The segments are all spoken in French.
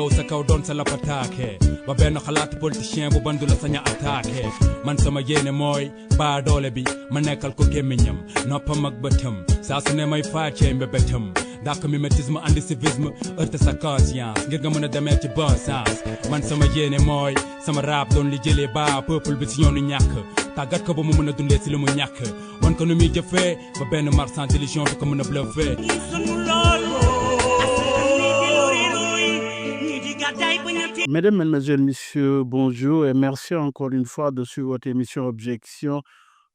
taxaw sa kaw doon sa lapataake ba benn xalaatu politicien bu bandu la saña attaqué man sama yéene mooy baa doole bi ma nekkal ko gémmiñam noppam ak bëtam saa su ne may faacee mbébétam dàq mimétisme andi civisme heurte sa conscience ngir nga mën a demee ci bon sens man sama yéene mooy sama rap doon li jëlee baa peuple bi si yoonu ñàkk tàggat ko ba mu mën a dundee si li mu ñàkk wan ko nu muy jëfee ba benn marchand d'illusion du ko mën a bluffé. Mesdames, Mesdemoiselles, Messieurs, bonjour et merci encore une fois de suivre votre émission Objection.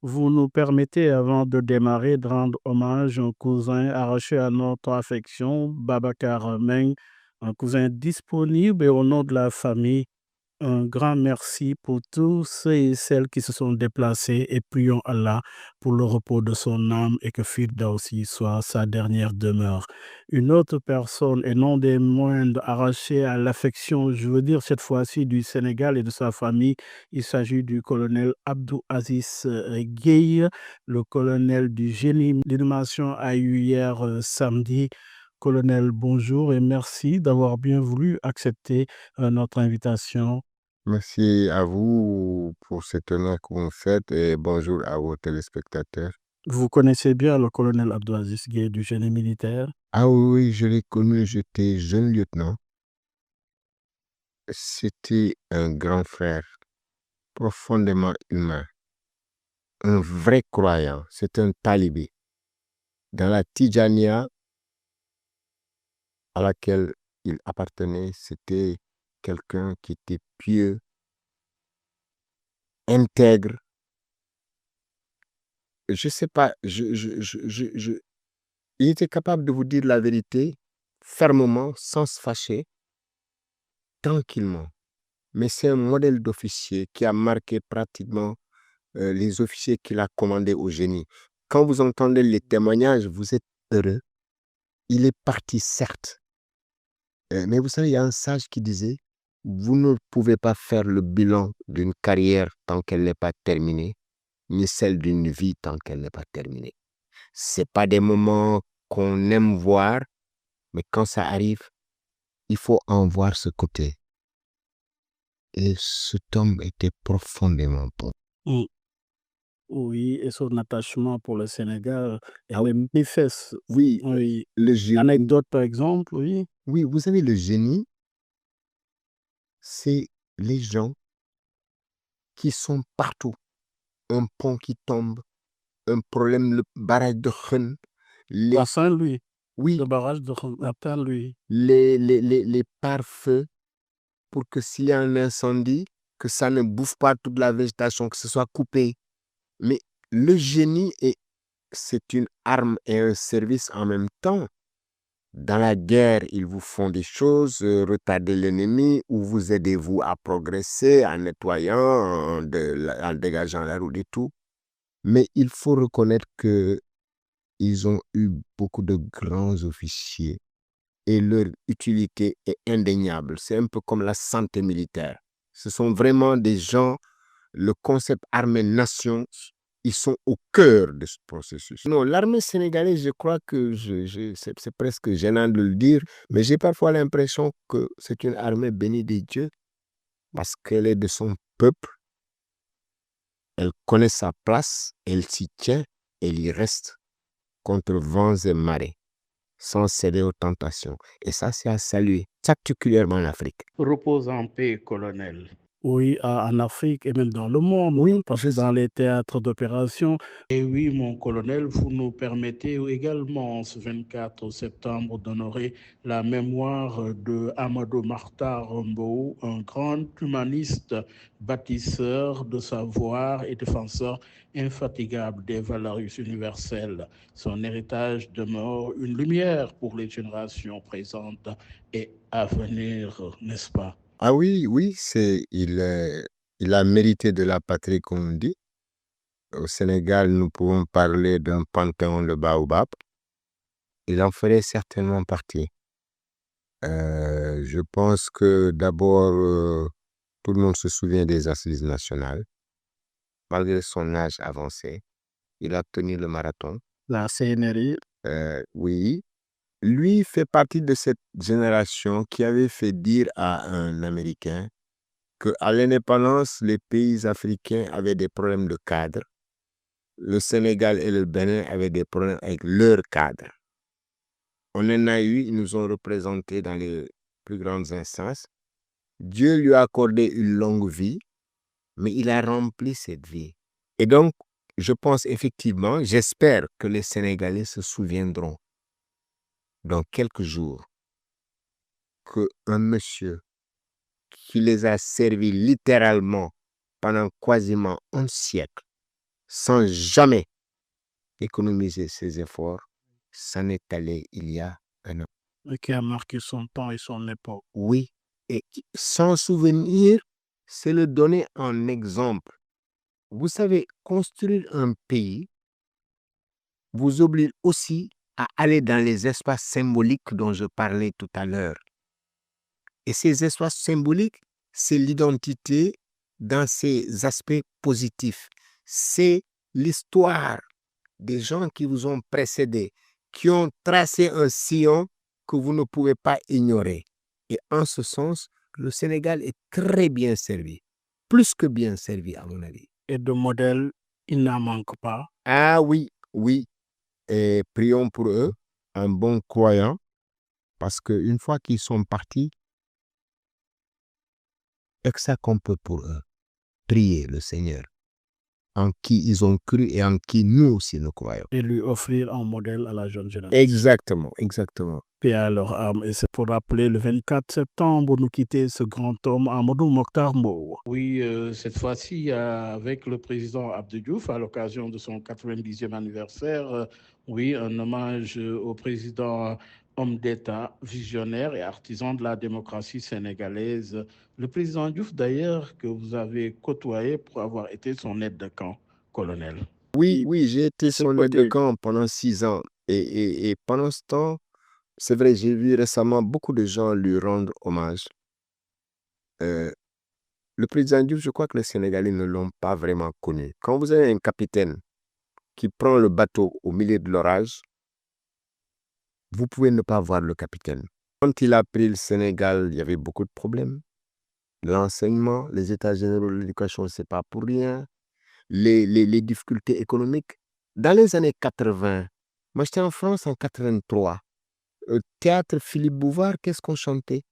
Vous nous permettez, avant de démarrer, de rendre hommage à un cousin arraché à notre affection, Babacar Meng, un cousin disponible et au nom de la famille, un grand merci pour tous ceux et celles qui se sont déplacés et prions Allah pour le repos de son âme et que Firdausi soit sa dernière demeure. Une autre personne, et non des moindres, arrachée à l'affection, je veux dire cette fois-ci du Sénégal et de sa famille, il s'agit du colonel Abdou Aziz Gueye, le colonel du génie. L'inhumation a eu hier samedi. Colonel, bonjour et merci d'avoir bien voulu accepter notre invitation. Merci à vous pour cet honneur que vous me faites et bonjour à vos téléspectateurs. Vous connaissez bien le colonel Abdou Aziz Gueye du génie militaire? Ah oui, je l'ai connu, j'étais jeune lieutenant. C'était un grand frère, profondément humain, un vrai croyant, c'est un talibé. Dans la Tidjania à laquelle il appartenait, c'était quelqu'un qui était pieux, intègre. Je sais pas, il était capable de vous dire la vérité fermement, sans se fâcher, tranquillement. Mais c'est un modèle d'officier qui a marqué pratiquement les officiers qu'il a commandés au génie. Quand vous entendez les témoignages, vous êtes heureux. Il est parti, certes. Mais vous savez, il y a un sage qui disait, vous ne pouvez pas faire le bilan d'une carrière tant qu'elle n'est pas terminée, ni celle d'une vie tant qu'elle n'est pas terminée. C'est pas des moments qu'on aime voir, mais quand ça arrive, il faut en voir ce côté. Et cet homme était profondément bon. Oui, et son attachement pour le Sénégal est manifeste. Oui, Oui. le génie. Anecdote par exemple, oui. Oui, vous savez, le génie, c'est les gens qui sont partout. Un pont qui tombe, un problème, le barrage de Khen, À Saint-Louis, oui, le barrage de Saint-Louis. les pare-feux pour que s'il y a un incendie, que ça ne bouffe pas toute la végétation, que ce soit coupé. Mais le génie, c'est une arme et un service en même temps. Dans la guerre, ils vous font des choses, retarder l'ennemi, ou vous aidez-vous à progresser en nettoyant, en dégageant la route et tout. Mais il faut reconnaître qu'ils ont eu beaucoup de grands officiers et leur utilité est indéniable. C'est un peu comme la santé militaire. Ce sont vraiment des gens, le concept armée-nation, ils sont au cœur de ce processus. Non, l'armée sénégalaise, je crois que c'est presque gênant de le dire, mais j'ai parfois l'impression que c'est une armée bénie des dieux parce qu'elle est de son peuple, elle connaît sa place, elle s'y tient, elle y reste contre vents et marées, sans céder aux tentations. Et ça, c'est à saluer, particulièrement en Afrique. Repose en paix, colonel. Oui, en Afrique et même dans le monde, Oui, parce que dans les théâtres d'opération. Et oui, mon colonel, vous nous permettez également ce 24 septembre d'honorer la mémoire de Amadou Mahtar Mbow, un grand humaniste, bâtisseur de savoir et défenseur infatigable des valeurs universelles. Son héritage demeure une lumière pour les générations présentes et à venir, n'est-ce pas? Ah oui, oui, il a mérité de la patrie, comme on dit. Au Sénégal, nous pouvons parler d'un panthéon de Baobab. Il en ferait certainement partie. Je pense que d'abord, tout le monde se souvient des assises nationales. Malgré son âge avancé, il a tenu le marathon. La CNRI. Oui, lui fait partie de cette génération qui avait fait dire à un Américain qu'à l'indépendance, les pays africains avaient des problèmes de cadre. Le Sénégal et le Bénin avaient des problèmes avec leur cadre. On en a eu, ils nous ont représentés dans les plus grandes instances. Dieu lui a accordé une longue vie, mais il a rempli cette vie. Et donc, je pense effectivement, j'espère que les Sénégalais se souviendront dans quelques jours qu'un monsieur qui les a servis littéralement pendant quasiment un siècle, sans jamais économiser ses efforts, s'en est allé il y a un an. Et qui a marqué son temps et son époque. Oui, et sans souvenir, c'est le donner en exemple. Vous savez, construire un pays vous oblige aussi à aller dans les espaces symboliques dont je parlais tout à l'heure. Et ces espaces symboliques, c'est l'identité dans ses aspects positifs. C'est l'histoire des gens qui vous ont précédé, qui ont tracé un sillon que vous ne pouvez pas ignorer. Et en ce sens, le Sénégal est très bien servi, plus que bien servi à mon avis. Et de modèles, il n'en manque pas. Ah oui, oui. Et prions pour eux, un bon croyant, parce qu'une fois qu'ils sont partis, et que ça qu'on peut pour eux, prier le Seigneur, en qui ils ont cru et en qui nous aussi nous croyons. Et lui offrir un modèle à la jeune génération. Exactement, exactement. Paix à leur âme. Et c'est pour rappeler le 24 septembre, nous quitter ce grand homme, Amadou Mokhtar Mbow. Oui, cette fois-ci, avec le président Abdou Diouf, à l'occasion de son 90e anniversaire, oui, un hommage au président, homme d'État, visionnaire et artisan de la démocratie sénégalaise. Le président Diouf, d'ailleurs, que vous avez côtoyé pour avoir été son aide de camp, colonel. Oui, oui, j'ai été son aide de camp pendant 6 ans. Et pendant ce temps, c'est vrai, j'ai vu récemment beaucoup de gens lui rendre hommage. Le président Diouf, je crois que les Sénégalais ne l'ont pas vraiment connu. Quand vous avez un capitaine qui prend le bateau au milieu de l'orage, vous pouvez ne pas voir le capitaine. Quand il a pris le Sénégal, il y avait beaucoup de problèmes. L'enseignement, les états généraux de l'éducation, ce n'est pas pour rien. Les difficultés économiques. Dans les années 80, moi j'étais en France en 83. Au théâtre Philippe Bouvard, qu'est-ce qu'on chantait?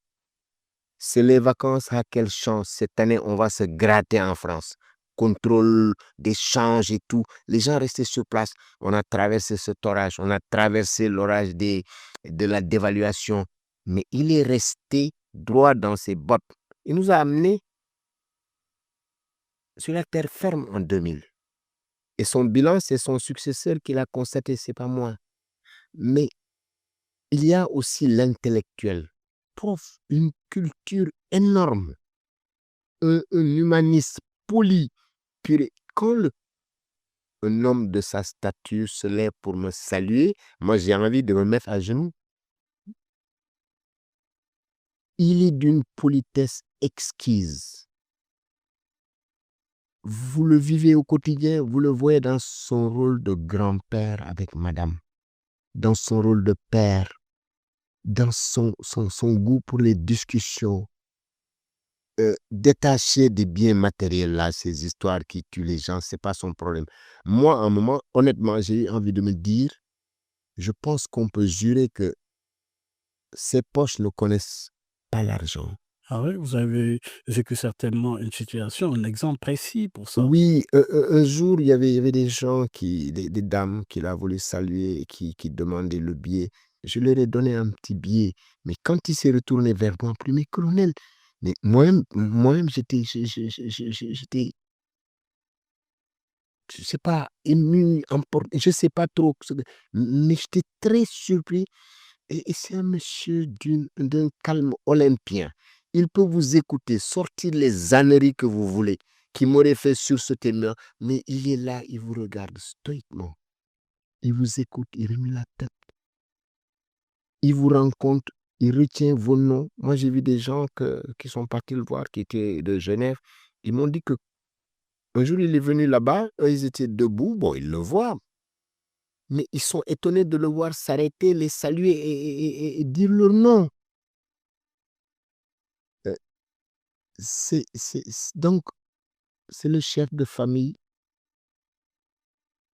C'est les vacances à quelle chance. Cette année, on va se gratter en France. Contrôle des changes et tout. Les gens restaient sur place. On a traversé cet orage. On a traversé l'orage de la dévaluation. Mais il est resté droit dans ses bottes. Il nous a amenés sur la terre ferme en 2000. Et son bilan, c'est son successeur qui l'a constaté, c'est pas moi. Mais il y a aussi l'intellectuel. Prof, une culture énorme. Un humaniste poli, puré. Quand un homme de sa stature se lève pour me saluer, moi j'ai envie de me mettre à genoux. Il est d'une politesse exquise. Vous le vivez au quotidien, vous le voyez dans son rôle de grand-père avec madame, dans son rôle de père, dans son goût pour les discussions, détaché des biens matériels là, ces histoires qui tuent les gens, c'est pas son problème. Moi, à un moment, honnêtement, j'ai eu envie de me dire, je pense qu'on peut jurer que ses poches ne connaissent pas l'argent. Ah oui, vous avez vécu certainement une situation, un exemple précis pour ça. Oui, un jour, il y avait des gens, des dames qui l'a voulu saluer et qui demandaient le billet. Je leur ai donné un petit billet. Mais quand il s'est retourné vers moi, plus, mais colonel, mais moi-même, j'étais, je sais pas, ému, emporté, je sais pas trop, mais j'étais très surpris. Et c'est un monsieur d'un calme olympien. Il peut vous écouter, sortir les âneries que vous voulez, qui m'auraient fait sur ce thème, mais il est là, il vous regarde stoïquement. Il vous écoute, il remet la tête. Il vous rencontre, il retient vos noms. Moi, j'ai vu des gens qui sont partis le voir, qui étaient de Genève. Ils m'ont dit que un jour, il est venu là-bas, ils étaient debout, bon, ils le voient. mais ils sont étonnés de le voir s'arrêter, les saluer et dire leur nom. Donc, c'est le chef de famille,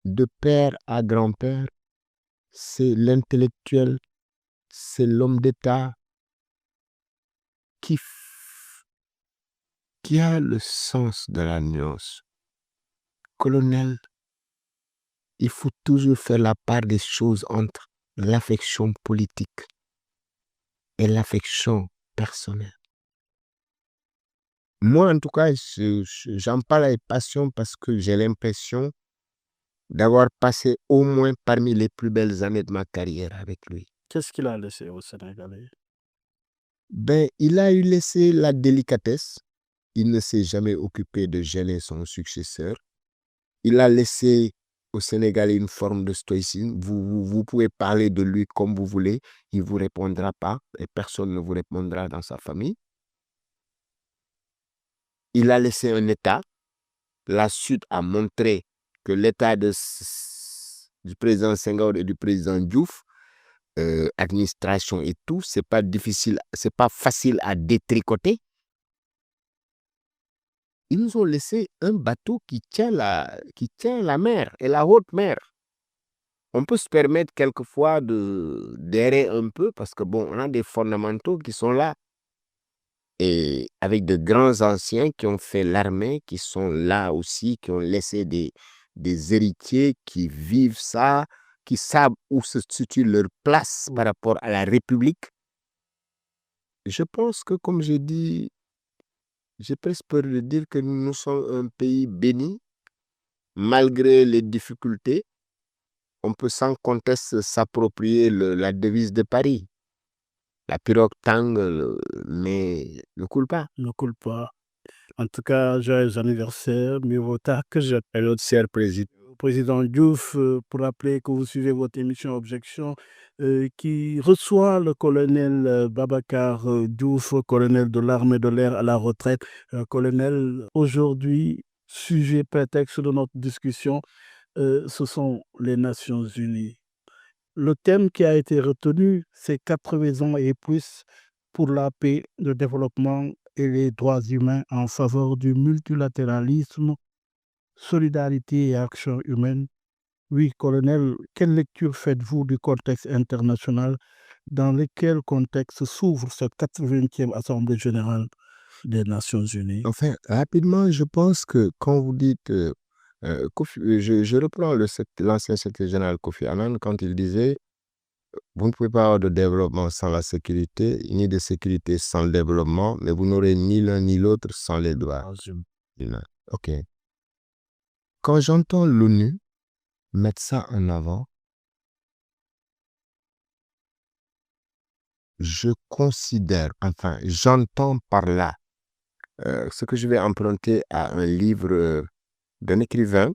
de père à grand-père, c'est l'intellectuel, c'est l'homme d'État qui a le sens de la nuance. Colonel, il faut toujours faire la part des choses entre l'affection politique et l'affection personnelle. Moi, en tout cas, j'en parle avec passion parce que j'ai l'impression d'avoir passé au moins parmi les plus belles années de ma carrière avec lui. Qu'est-ce qu'il a laissé aux Sénégalais? Il a eu laissé la délicatesse. Il ne s'est jamais occupé de gêner son successeur. Il a laissé au Sénégalais une forme de stoïcisme. Vous pouvez parler de lui comme vous voulez. Il ne vous répondra pas et personne ne vous répondra dans sa famille. Il a laissé un État. La suite a montré que l'État du président Senghor et du président Diouf, administration et tout, c'est pas facile à détricoter. Ils nous ont laissé un bateau qui tient la mer et la haute mer. On peut se permettre quelquefois d'errer un peu parce que on a des fondamentaux qui sont là. Et avec de grands anciens qui ont fait l'armée, qui sont là aussi, qui ont laissé des héritiers qui vivent ça, qui savent où se situe leur place par rapport à la République. Je pense que, comme j'ai dit, j'ai presque peur de dire que nous sommes un pays béni, malgré les difficultés. On peut sans conteste s'approprier la devise de Paris. La pirogue tangue, mais ne coule pas. Ne coule pas. En tout cas, joyeux anniversaire, mieux vaut tard que jamais. Et notre cher président. Président Diouf, pour rappeler que vous suivez votre émission Objection, qui reçoit le colonel Babacar Diouf, colonel de l'armée de l'air à la retraite. Colonel, aujourd'hui, sujet prétexte de notre discussion, ce sont les Nations Unies. Le thème qui a été retenu, c'est 80 ans et plus pour la paix, le développement et les droits humains en faveur du multilatéralisme, solidarité et action humaine. Oui, colonel, quelle lecture faites-vous du contexte international dans lequel contexte s'ouvre cette 80e Assemblée générale des Nations Unies? Enfin, rapidement, je pense que quand vous dites, je reprends l'ancien secrétaire général Kofi Annan quand il disait, vous ne pouvez pas avoir de développement sans la sécurité, ni de sécurité sans le développement, mais vous n'aurez ni l'un ni l'autre sans les droits humains. OK. Quand j'entends l'ONU mettre ça en avant, je considère, enfin, j'entends par là ce que je vais emprunter à un livre d'un écrivain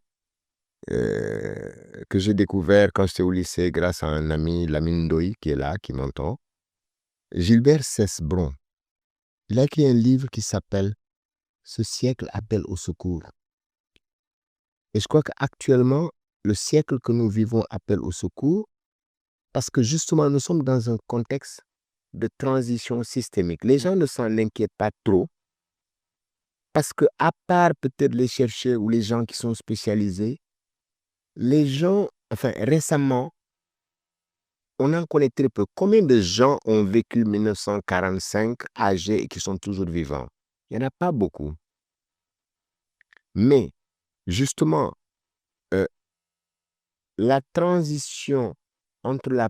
que j'ai découvert quand j'étais au lycée grâce à un ami, Lamine Ndoye, qui est là, qui m'entend. Gilbert Cesbron. Il a écrit un livre qui s'appelle « Ce siècle appelle au secours ». Et je crois qu'actuellement, le siècle que nous vivons appelle au secours parce que justement, nous sommes dans un contexte de transition systémique. Les gens ne s'en inquiètent pas trop parce que, à part peut-être les chercheurs ou les gens qui sont spécialisés, les gens, enfin récemment, on en connaît très peu. Combien de gens ont vécu 1945 âgés et qui sont toujours vivants? Il n'y en a pas beaucoup. Mais justement, la transition entre le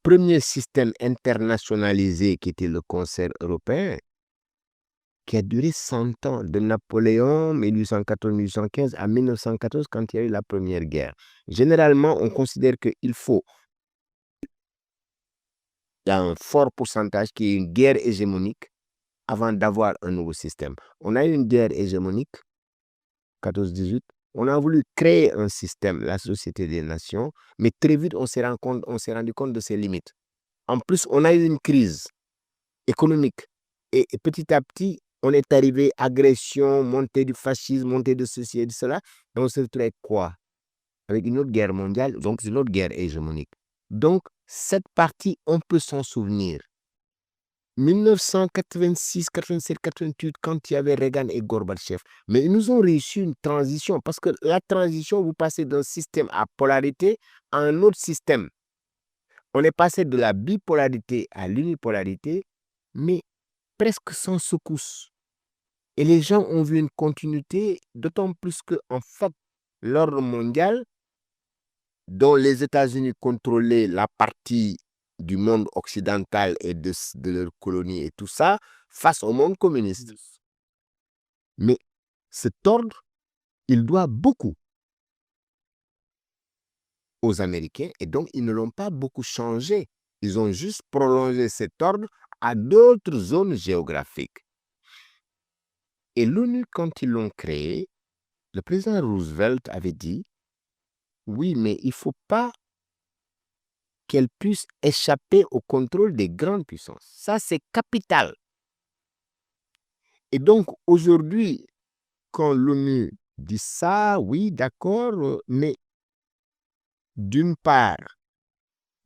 premier système internationalisé qui était le concert européen, qui a duré 100 ans, de Napoléon, 1814-1815 à 1914, quand il y a eu la Première Guerre. Généralement, on considère qu'il faut, il y a un fort pourcentage qui est une guerre hégémonique avant d'avoir un nouveau système. On a eu une guerre hégémonique, 14-18, on a voulu créer un système, la Société des Nations, mais très vite, on s'est rendu compte de ses limites. En plus, on a eu une crise économique. Et petit à petit, on est arrivé agression, montée du fascisme, montée de ceci et de cela. Et on se retrouve avec quoi? avec une autre guerre mondiale, donc c'est une autre guerre hégémonique. Donc, cette partie, on peut s'en souvenir. 1986, 87, 88, quand il y avait Reagan et Gorbatchev. Mais ils nous ont réussi une transition, parce que la transition, vous passez d'un système à polarité à un autre système. On est passé de la bipolarité à l'unipolarité, mais presque sans secousse. Et les gens ont vu une continuité, d'autant plus qu'en fait, l'ordre mondial, dont les États-Unis contrôlaient la partie du monde occidental et de leurs colonies et tout ça, face au monde communiste. Mais cet ordre, il doit beaucoup aux Américains et donc ils ne l'ont pas beaucoup changé. Ils ont juste prolongé cet ordre à d'autres zones géographiques. Et l'ONU, quand ils l'ont créé, le président Roosevelt avait dit, oui, mais il ne faut pas qu'elle puisse échapper au contrôle des grandes puissances. Ça, c'est capital. Et donc, aujourd'hui, quand l'ONU dit ça, oui, d'accord, mais d'une part,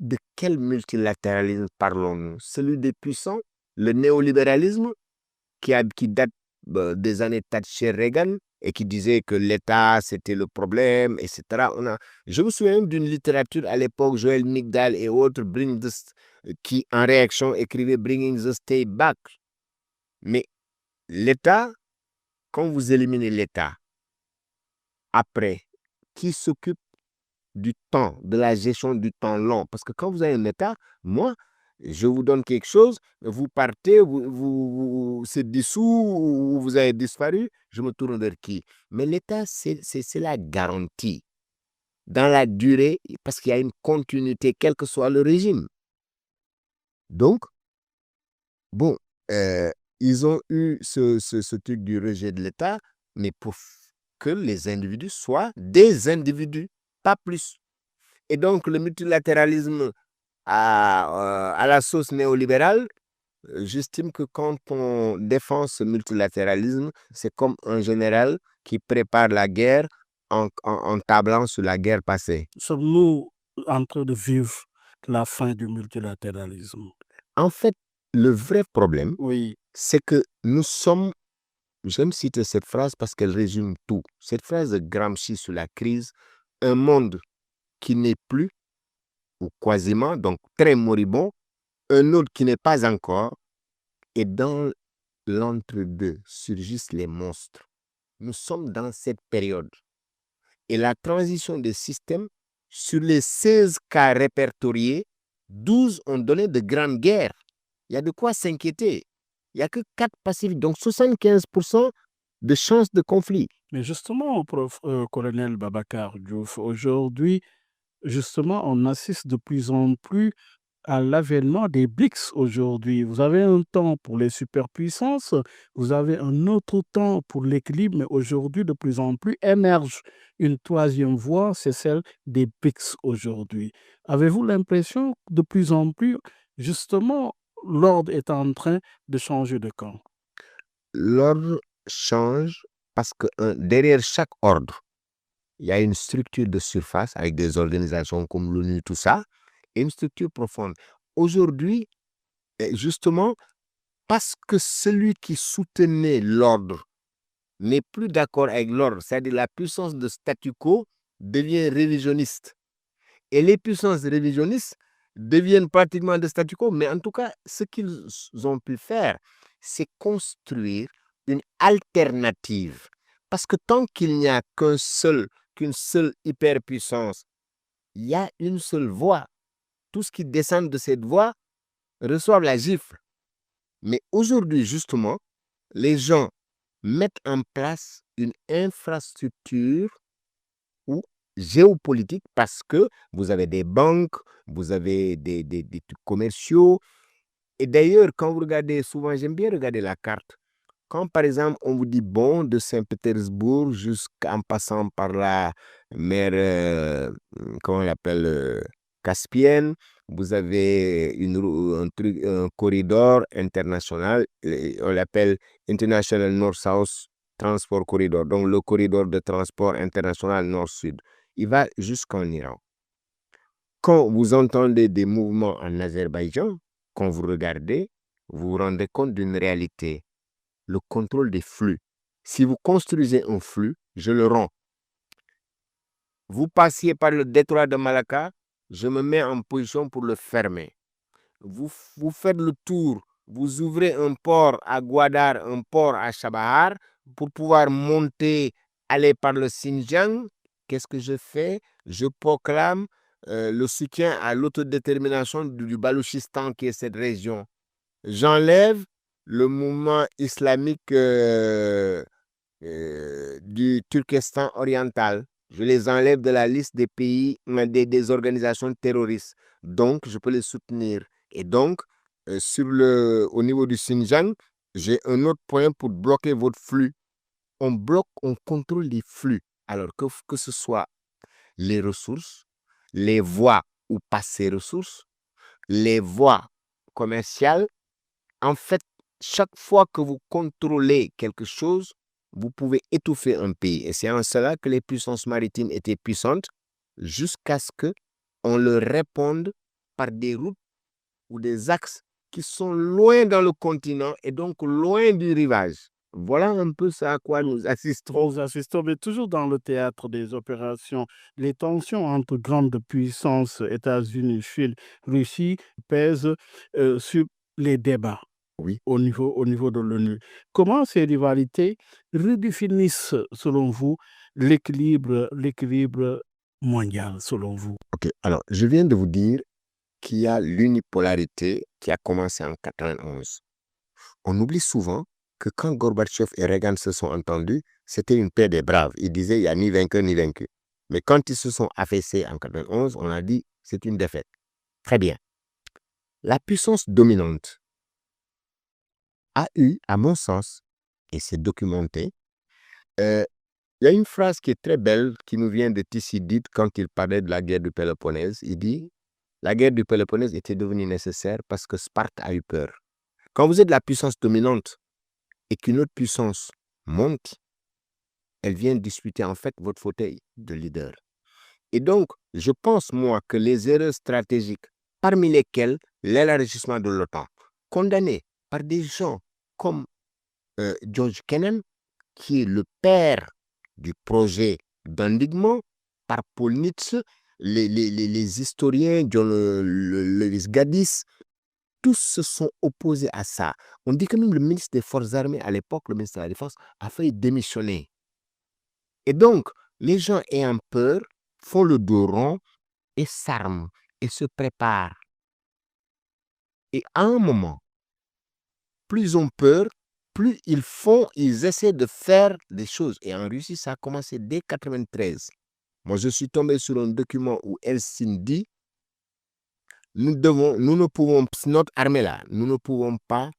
de quel multilatéralisme parlons-nous? Celui des puissants, le néolibéralisme qui date des années Thatcher-Reagan et qui disait que l'État, c'était le problème, etc. Je me souviens d'une littérature à l'époque, Joël Migdal et autres, qui en réaction écrivaient « Bringing the State Back ». Mais l'État, quand vous éliminez l'État, après, qui s'occupe du temps, de la gestion du temps long? Parce que quand vous avez un État, moi, je vous donne quelque chose, vous partez, vous c'est dissous, ou vous avez disparu, je me tourne vers qui? Mais l'État, c'est la garantie dans la durée, parce qu'il y a une continuité, quel que soit le régime. Donc, bon, ils ont eu ce truc du rejet de l'État, mais pour que les individus soient des individus, pas plus. Et donc, le multilatéralisme à la sauce néolibérale, j'estime que quand on défend ce multilatéralisme, c'est comme un général qui prépare la guerre en tablant sur la guerre passée. Sommes-nous en train de vivre la fin du multilatéralisme? En fait, le vrai problème, Oui, c'est que nous sommes, j'aime citer cette phrase parce qu'elle résume tout. Cette phrase de Gramsci sur la crise, un monde qui n'est plus, ou quasiment, donc très moribond, un autre qui n'est pas encore, et dans l'entre-deux surgissent les monstres. Nous sommes dans cette période. Et la transition des systèmes, sur les 16 cas répertoriés, 12 ont donné de grandes guerres. Il y a de quoi s'inquiéter. Il n'y a que 4 passifs, donc 75% de chances de conflit. mais justement, colonel Babacar Diouf, aujourd'hui, justement, on assiste de plus en plus à l'avènement des BRICS aujourd'hui. Vous avez un temps pour les superpuissances, vous avez un autre temps pour l'équilibre, mais aujourd'hui, de plus en plus, émerge une troisième voie, c'est celle des BRICS aujourd'hui. Avez-vous l'impression que de plus en plus, justement, l'ordre est en train de changer de camp? L'ordre change parce que derrière chaque ordre, il y a une structure de surface avec des organisations comme l'ONU, tout ça, et une structure profonde. Aujourd'hui, justement, parce que celui qui soutenait l'ordre n'est plus d'accord avec l'ordre, c'est-à-dire la puissance de statu quo devient révisionniste. Et les puissances révisionnistes deviennent pratiquement de statu quo, mais en tout cas, ce qu'ils ont pu faire, c'est construire une alternative. Parce que tant qu'il n'y a qu'une seule hyperpuissance, il y a une seule voie. Tout ce qui descend de cette voie reçoit la gifle. Mais aujourd'hui, justement, les gens mettent en place une infrastructure ou géopolitique parce que vous avez des banques, vous avez des trucs commerciaux. Et d'ailleurs, quand vous regardez, souvent, j'aime bien regarder la carte. Quand, par exemple, on vous dit, bon, de Saint-Pétersbourg jusqu'en passant par la mer, comment on l'appelle, Caspienne, vous avez un corridor international, on l'appelle International North-South Transport Corridor, donc le corridor de transport international Nord-Sud. il va jusqu'en Iran. Quand vous entendez des mouvements en Azerbaïdjan, quand vous regardez, vous vous rendez compte d'une réalité, le contrôle des flux. Si vous construisez un flux, je le rends. Vous passiez par le détroit de Malacca, je me mets en position pour le fermer. Vous faites le tour, vous ouvrez un port à Gwadar, un port à Chabahar, pour pouvoir monter, aller par le Xinjiang. Qu'est-ce que je fais? Je proclame le soutien à l'autodétermination du Balouchistan, qui est cette région. J'enlève le mouvement islamique du Turkestan oriental. Je les enlève de la liste des pays, des organisations terroristes. Donc, je peux les soutenir. Et donc, au niveau du Xinjiang, j'ai un autre point pour bloquer votre flux. On bloque, on contrôle les flux. Alors que ce soit les ressources, les voies où passent ces ressources, les voies commerciales. En fait, chaque fois que vous contrôlez quelque chose, vous pouvez étouffer un pays. Et c'est en cela que les puissances maritimes étaient puissantes jusqu'à ce qu'on leur réponde par des routes ou des axes qui sont loin dans le continent et donc loin du rivage. Voilà un peu ça à quoi nous assistons. Nous assistons, mais toujours dans le théâtre des opérations, les tensions entre grandes puissances, États-Unis, Chine, Russie, pèsent sur les débats. Oui. Au niveau de l'ONU. Comment ces rivalités redéfinissent, selon vous, l'équilibre mondial, selon vous? OK. Alors, je viens de vous dire qu'il y a l'unipolarité qui a commencé en 91. On oublie souvent que quand Gorbatchev et Reagan se sont entendus, c'était une paix des braves. Ils disaient il n'y a ni vainqueur ni vaincu. Mais quand ils se sont affaissés en 91, on a dit c'est une défaite. Très bien. La puissance dominante a eu, à mon sens, et c'est documenté, il y a une phrase qui est très belle qui nous vient de Thucydide quand il parlait de la guerre du Péloponnèse. Il dit la guerre du Péloponnèse était devenue nécessaire parce que Sparte a eu peur. Quand vous êtes la puissance dominante et qu'une autre puissance monte, elle vient disputer en fait votre fauteuil de leader. Et donc, je pense, moi, que les erreurs stratégiques, parmi lesquelles l'élargissement de l'OTAN, condamné par des gens comme George Kennan, qui est le père du projet d'endiguement, par Paul Nitze, les historiens, John Lewis Gaddis, tous se sont opposés à ça. On dit que même le ministre des Forces armées, à l'époque, le ministre de la Défense, a failli démissionner. Et donc, les gens ayant peur font le dos rond et s'arment et se préparent. Et à un moment, plus ils ont peur, plus ils essaient de faire des choses. Et en Russie, ça a commencé dès 1993. Moi, je suis tombé sur un document où Helsinki dit notre armée là, nous ne pouvons pas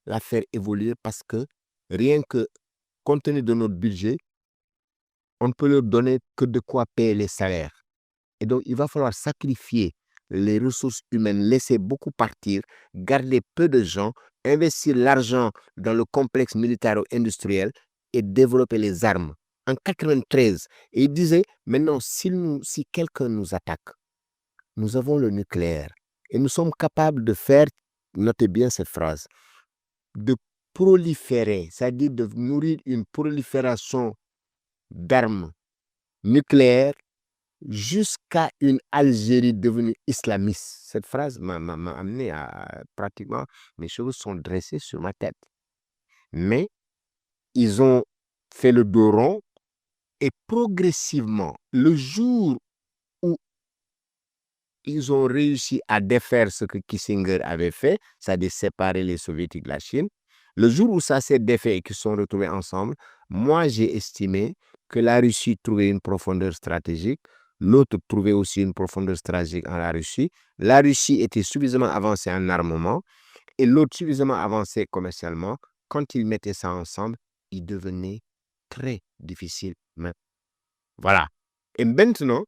la faire évoluer parce que rien que compte tenu de notre budget, on ne peut leur donner que de quoi payer les salaires. Et donc, il va falloir sacrifier les ressources humaines, laisser beaucoup partir, garder peu de gens, investir l'argent dans le complexe militaro-industriel et développer les armes. En 1993, et il disait, maintenant, si quelqu'un nous attaque, nous avons le nucléaire et nous sommes capables de faire, notez bien cette phrase, de proliférer, c'est-à-dire de nourrir une prolifération d'armes nucléaires jusqu'à une Algérie devenue islamiste. Cette phrase m'a amené à pratiquement, mes cheveux sont dressés sur ma tête. Mais ils ont fait le dos rond et progressivement, le jour où ils ont réussi à défaire ce que Kissinger avait fait, c'est-à-dire séparer les soviétiques de la Chine, le jour où ça s'est défait et qu'ils se sont retrouvés ensemble, moi j'ai estimé que la Russie trouvait une profondeur stratégique, l'autre trouvait aussi une profondeur stratégique en la Russie. La Russie était suffisamment avancée en armement et l'autre suffisamment avancée commercialement. Quand ils mettaient ça ensemble, il devenait très difficile. Voilà. Et maintenant,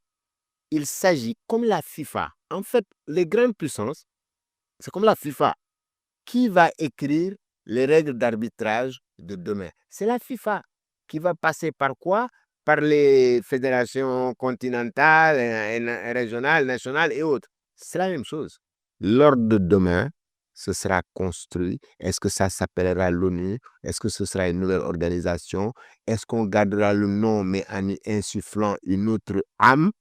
il s'agit comme la FIFA. En fait, les grandes puissances, c'est comme la FIFA. Qui va écrire les règles d'arbitrage de demain? C'est la FIFA qui va passer par quoi? par les fédérations continentales, régionales, nationales et autres. C'est la même chose. L'ordre de demain, ce sera construit. Est-ce que ça s'appellera l'ONU? Est-ce que ce sera une nouvelle organisation? Est-ce qu'on gardera le nom, mais en y insufflant une autre âme?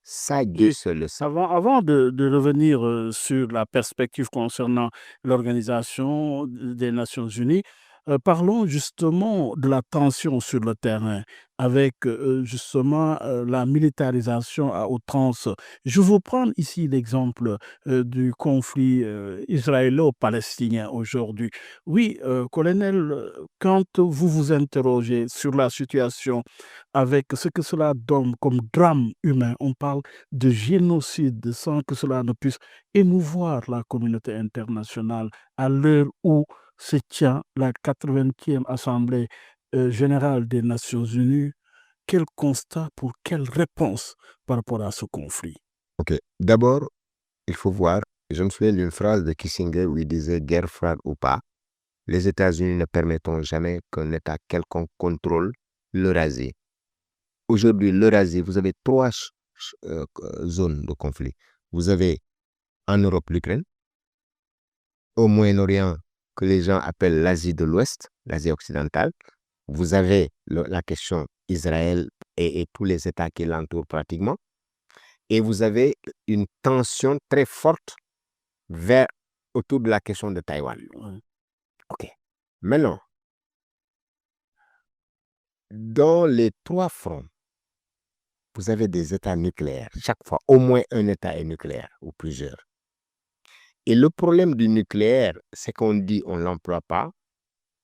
Ça, Dieu Et seul le sait. avant de revenir sur la perspective concernant l'Organisation des Nations Unies, parlons justement de la tension sur le terrain avec justement la militarisation à outrance. Je vous prends ici l'exemple du conflit israélo-palestinien aujourd'hui. Oui, colonel, quand vous vous interrogez sur la situation avec ce que cela donne comme drame humain, on parle de génocide sans que cela ne puisse émouvoir la communauté internationale à l'heure où se tient la 80e Assemblée générale des Nations Unies. Quel constat pour quelle réponse par rapport à ce conflit? OK. D'abord, il faut voir, je me souviens d'une phrase de Kissinger où il disait: guerre froide ou pas, les États-Unis ne permettront jamais qu'un État quelconque contrôle l'Eurasie. Aujourd'hui, l'Eurasie, vous avez trois zones de conflit. Vous avez en Europe l'Ukraine, au Moyen-Orient, que les gens appellent l'Asie de l'Ouest, l'Asie occidentale. Vous avez la question Israël et tous les États qui l'entourent pratiquement. Et vous avez une tension très forte autour de la question de Taïwan. Ouais. OK. Maintenant, dans les trois fronts, vous avez des États nucléaires. Chaque fois, au moins un État est nucléaire ou plusieurs. Et le problème du nucléaire, c'est qu'on dit on ne l'emploie pas,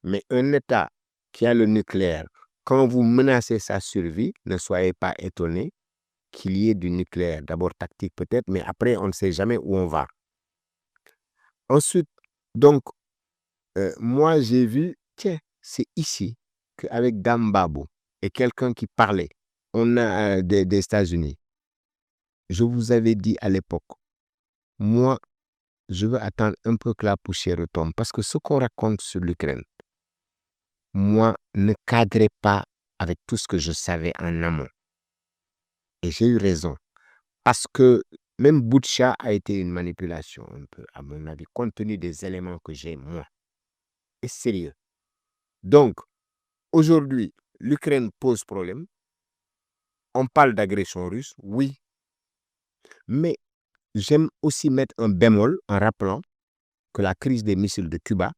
mais un État qui a le nucléaire, quand vous menacez sa survie, ne soyez pas étonnés qu'il y ait du nucléaire. D'abord tactique peut-être, mais après, on ne sait jamais où on va. Ensuite, donc, moi, j'ai vu, tiens, c'est ici qu'avec Dame Babou et quelqu'un qui parlait, on a des États-Unis. Je vous avais dit à l'époque, moi, je veux attendre un peu que la poussière retombe parce que ce qu'on raconte sur l'Ukraine, moi, ne cadrait pas avec tout ce que je savais en amont. Et j'ai eu raison. Parce que même Boutcha a été une manipulation un peu, à mon avis, compte tenu des éléments que j'ai, moi. Et sérieux. Donc, aujourd'hui, l'Ukraine pose problème. On parle d'agression russe, oui. Mais j'aime aussi mettre un bémol en rappelant que la crise des missiles de Cuba,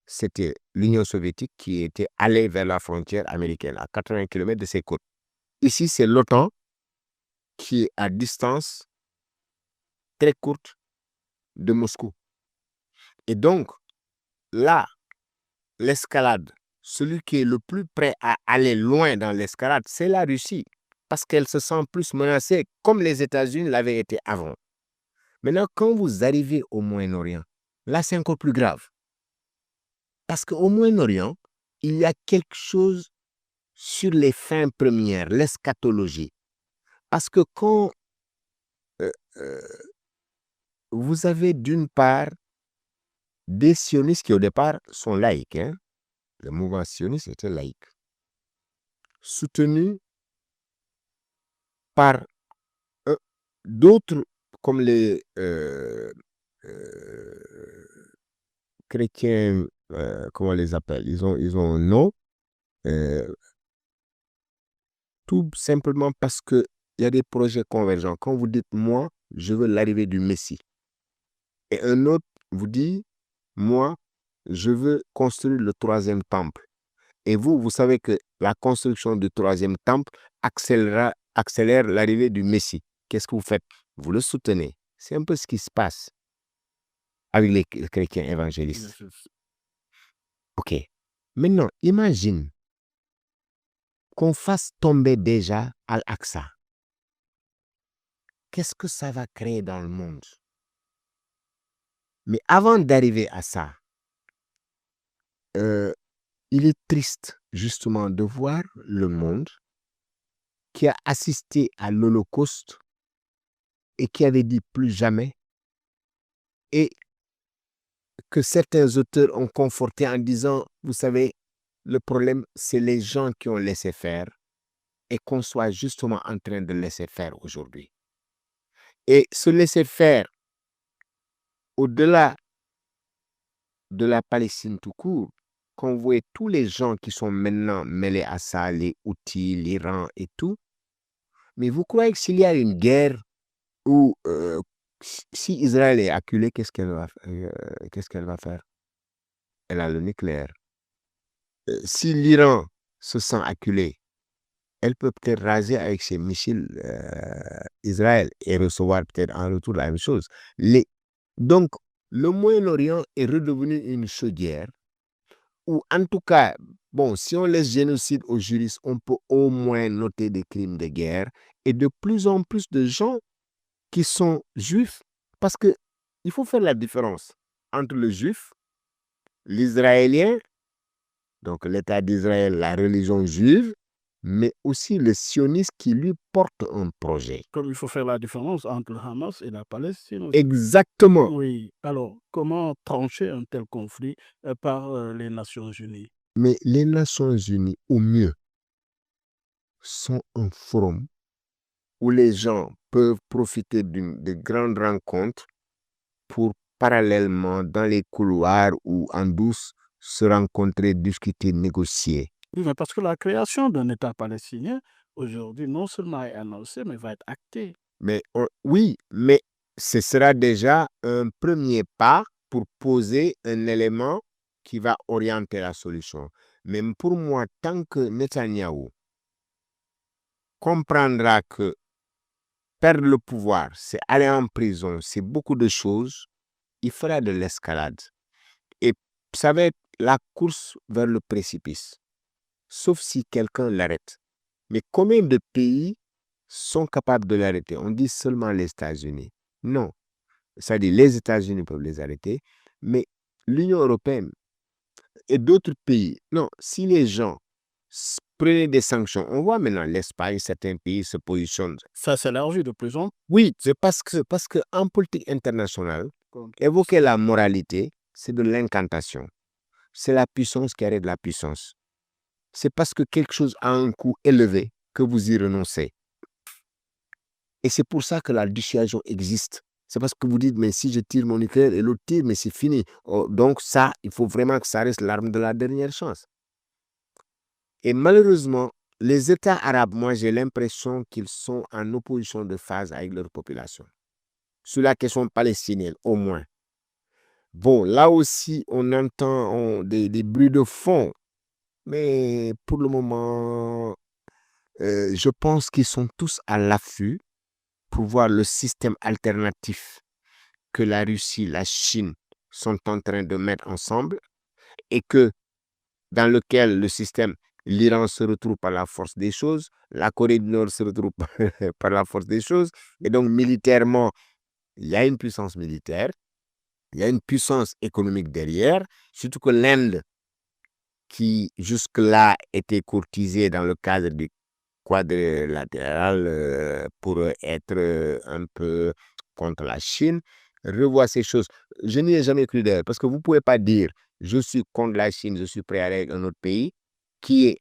c'était l'Union soviétique qui était allée vers la frontière américaine à 80 km de ses côtes. Ici, c'est l'OTAN qui est à distance très courte de Moscou. Et donc, là, l'escalade, celui qui est le plus prêt à aller loin dans l'escalade, c'est la Russie, parce qu'elle se sent plus menacée, comme les États-Unis l'avaient été avant. Maintenant, quand vous arrivez au Moyen-Orient, là, c'est encore plus grave. Parce qu'au Moyen-Orient, il y a quelque chose sur les fins premières, l'eschatologie. Parce que quand vous avez d'une part des sionistes qui au départ sont laïcs, hein? Le mouvement sioniste était laïque, soutenu par d'autres comme les chrétiens, comment on les appelle? Ils ont un nom, tout simplement parce qu'il y a des projets convergents. Quand vous dites, moi, je veux l'arrivée du Messie, et un autre vous dit, moi, je veux construire le troisième temple. Et vous savez que la construction du troisième temple accélère l'arrivée du Messie. Qu'est-ce que vous faites? Vous le soutenez. C'est un peu ce qui se passe avec les chrétiens évangélistes. OK. Maintenant, imagine qu'on fasse tomber déjà Al-Aqsa. Qu'est-ce que ça va créer dans le monde? Mais avant d'arriver à ça, il est triste justement de voir le monde qui a assisté à l'Holocauste et qui avait dit plus jamais, et que certains auteurs ont conforté en disant, vous savez, le problème, c'est les gens qui ont laissé faire et qu'on soit justement en train de laisser faire aujourd'hui. Et ce laisser faire, au-delà de la Palestine tout court, qu'on voit tous les gens qui sont maintenant mêlés à ça, les Houthis, l'Iran et tout, mais vous croyez que s'il y a une guerre où si Israël est acculé, qu'est-ce qu'elle va faire? Elle a le nucléaire. Si l'Iran se sent acculé, elle peut peut-être raser avec ses missiles Israël et recevoir peut-être en retour la même chose. Donc, le Moyen-Orient est redevenu une chaudière où, en tout cas, bon, si on laisse génocide aux juristes, on peut au moins noter des crimes de guerre et de plus en plus de gens qui sont juifs, parce que il faut faire la différence entre le juif, l'israélien, donc l'État d'Israël, la religion juive, mais aussi le sioniste qui lui porte un projet. Comme il faut faire la différence entre le Hamas et la Palestine aussi. Exactement. Oui. Alors, comment trancher un tel conflit par les Nations Unies? Mais les Nations Unies, au mieux, sont un forum où les gens peuvent profiter de grandes rencontres pour parallèlement, dans les couloirs ou en douce, se rencontrer, discuter, négocier. Oui, mais parce que la création d'un État palestinien, aujourd'hui, non seulement est annoncée, mais va être actée. Mais oui, mais ce sera déjà un premier pas pour poser un élément qui va orienter la solution. Même pour moi, tant que Netanyahou comprendra que perdre le pouvoir, c'est aller en prison, c'est beaucoup de choses, il fera de l'escalade. Et ça va être la course vers le précipice, sauf si quelqu'un l'arrête. Mais combien de pays sont capables de l'arrêter? On dit seulement les États-Unis. Non. C'est-à-dire les États-Unis peuvent les arrêter, mais l'Union européenne et d'autres pays, non, si les gens prenaient des sanctions, on voit maintenant l'Espagne, certains pays se positionnent. Ça s'élargit de plus en plus. Oui, c'est parce que en politique internationale, évoquer la moralité, c'est de l'incantation. C'est la puissance qui arrête la puissance. C'est parce que quelque chose a un coût élevé que vous y renoncez. Et c'est pour ça que la dissuasion existe. C'est parce que vous dites, mais si je tire mon nucléaire et l'autre tire, mais c'est fini. Donc ça, il faut vraiment que ça reste l'arme de la dernière chance. Et malheureusement, les États arabes, moi j'ai l'impression qu'ils sont en opposition de phase avec leur population. Sur la question palestinienne, au moins. Bon, là aussi, on entend des bruits de fond. Mais pour le moment, je pense qu'ils sont tous à l'affût pour voir le système alternatif que la Russie, la Chine sont en train de mettre ensemble et que dans lequel le système, l'Iran se retrouve par la force des choses, la Corée du Nord se retrouve par la force des choses. Et donc, militairement, il y a une puissance militaire, il y a une puissance économique derrière, surtout que l'Inde, qui jusque-là était courtisée dans le cadre du quadrilatéral pour être un peu contre la Chine, revoit ces choses. Je n'y ai jamais cru d'ailleurs, parce que vous ne pouvez pas dire je suis contre la Chine, je suis prêt à aller avec un autre pays,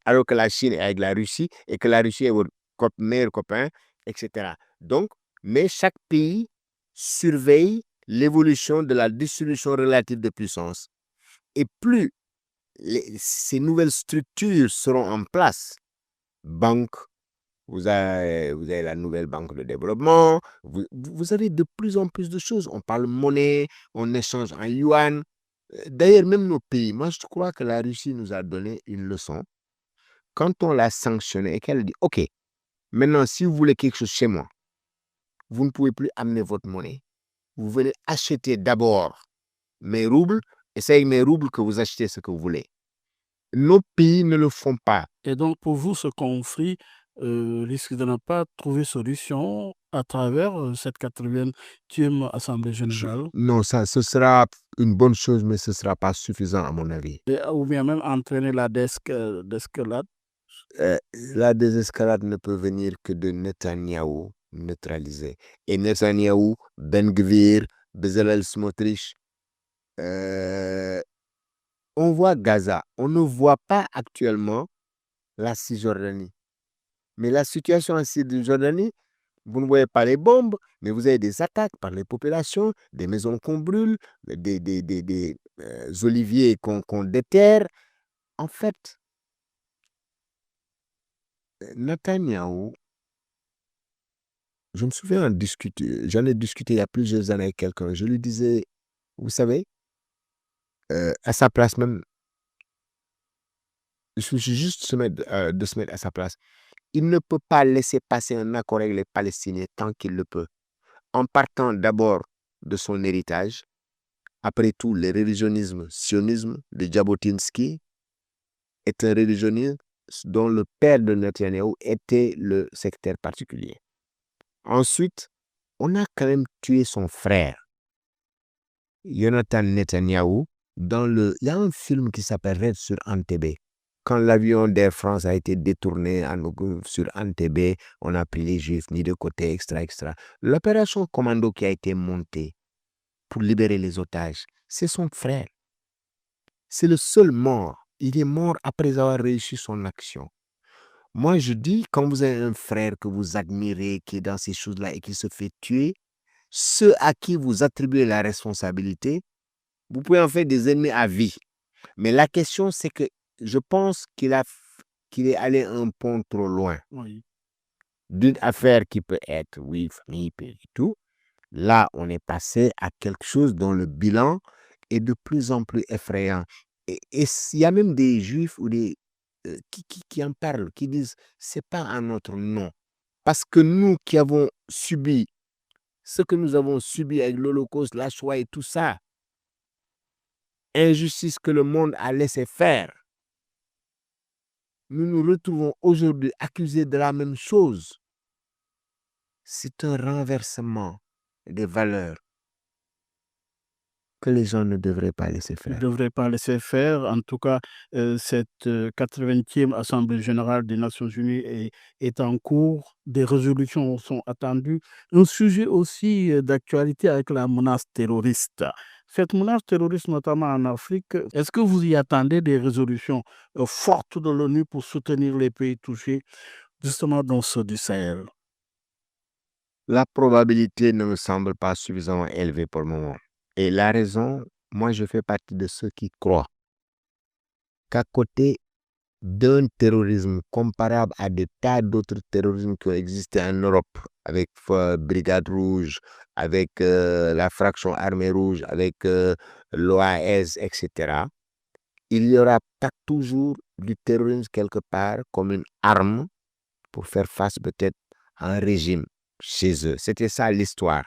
alors que la Chine est avec la Russie et que la Russie est votre meilleur copain, etc. Donc, mais chaque pays surveille l'évolution de la distribution relative de puissance. Et plus ces nouvelles structures seront en place, banque, vous avez la nouvelle banque de développement, vous avez de plus en plus de choses. On parle monnaie, on échange en yuan. D'ailleurs, même nos pays, moi je crois que la Russie nous a donné une leçon. Quand on l'a sanctionnée et qu'elle dit, OK, maintenant si vous voulez quelque chose chez moi, vous ne pouvez plus amener votre monnaie. Vous venez acheter d'abord mes roubles et c'est avec mes roubles que vous achetez ce que vous voulez. Nos pays ne le font pas. Et donc, pour vous, ce conflit risque de ne pas trouver solution à travers cette 80e Assemblée générale. Non, ce sera une bonne chose, mais ce ne sera pas suffisant à mon avis. Ou bien même entraîner la d'escalade. La désescalade ne peut venir que de Netanyahou neutralisé. Et Netanyahou, Ben Gvir, Bezalel Smotrich, on voit Gaza. On ne voit pas actuellement la Cisjordanie. Mais la situation en Cisjordanie, vous ne voyez pas les bombes, mais vous avez des attaques par les populations, des maisons qu'on brûle, des oliviers qu'on déterre. En fait, Netanyahou, je me souviens j'en ai discuté il y a plusieurs années avec quelqu'un. Je lui disais, vous savez, à sa place même, il suffit juste de se mettre à sa place. Il ne peut pas laisser passer un accord avec les Palestiniens tant qu'il le peut. En partant d'abord de son héritage, après tout, le révisionnisme, sionisme de Jabotinsky est un révisionnisme dont le père de Netanyahou était le sectaire particulier. Ensuite, on a quand même tué son frère, Jonathan Netanyahou, il y a un film qui s'appelle Raid sur Entebbe. Quand l'avion d'Air France a été détourné sur Entebbe, on a pris les Juifs mis de côté, extra. L'opération commando qui a été montée pour libérer les otages, c'est son frère. C'est le seul mort. Il est mort après avoir réussi son action. Moi, je dis, quand vous avez un frère que vous admirez, qui est dans ces choses-là et qui se fait tuer, ceux à qui vous attribuez la responsabilité, vous pouvez en faire des ennemis à vie. Mais la question, c'est que je pense qu'il est allé un pont trop loin. Oui. D'une affaire qui peut être, oui, famille, et tout. Là, on est passé à quelque chose dont le bilan est de plus en plus effrayant. Et il y a même des juifs ou qui en parlent, qui disent, c'est pas un notre nom. Parce que nous qui avons subi ce que nous avons subi avec l'Holocauste, la Shoah et tout ça, injustice que le monde a laissé faire, nous nous retrouvons aujourd'hui accusés de la même chose. C'est un renversement des valeurs que les gens ne devraient pas laisser Ne faire. devrait pas laisser faire. En tout cas, cette 80e Assemblée générale des Nations unies est en cours. Des résolutions sont attendues. Un sujet aussi d'actualité avec la menace terroriste. Cette menace terroriste, notamment en Afrique, est-ce que vous y attendez des résolutions fortes de l'ONU pour soutenir les pays touchés, justement dans ceux du Sahel? La probabilité ne me semble pas suffisamment élevée pour le moment. Et la raison, moi, je fais partie de ceux qui croient qu'à côté d'un terrorisme comparable à des tas d'autres terrorismes qui ont existé en Europe, avec Brigade Rouge, avec la fraction Armée Rouge, avec l'OAS, etc., il y aura pas toujours du terrorisme quelque part comme une arme pour faire face peut-être à un régime chez eux. C'était ça l'histoire.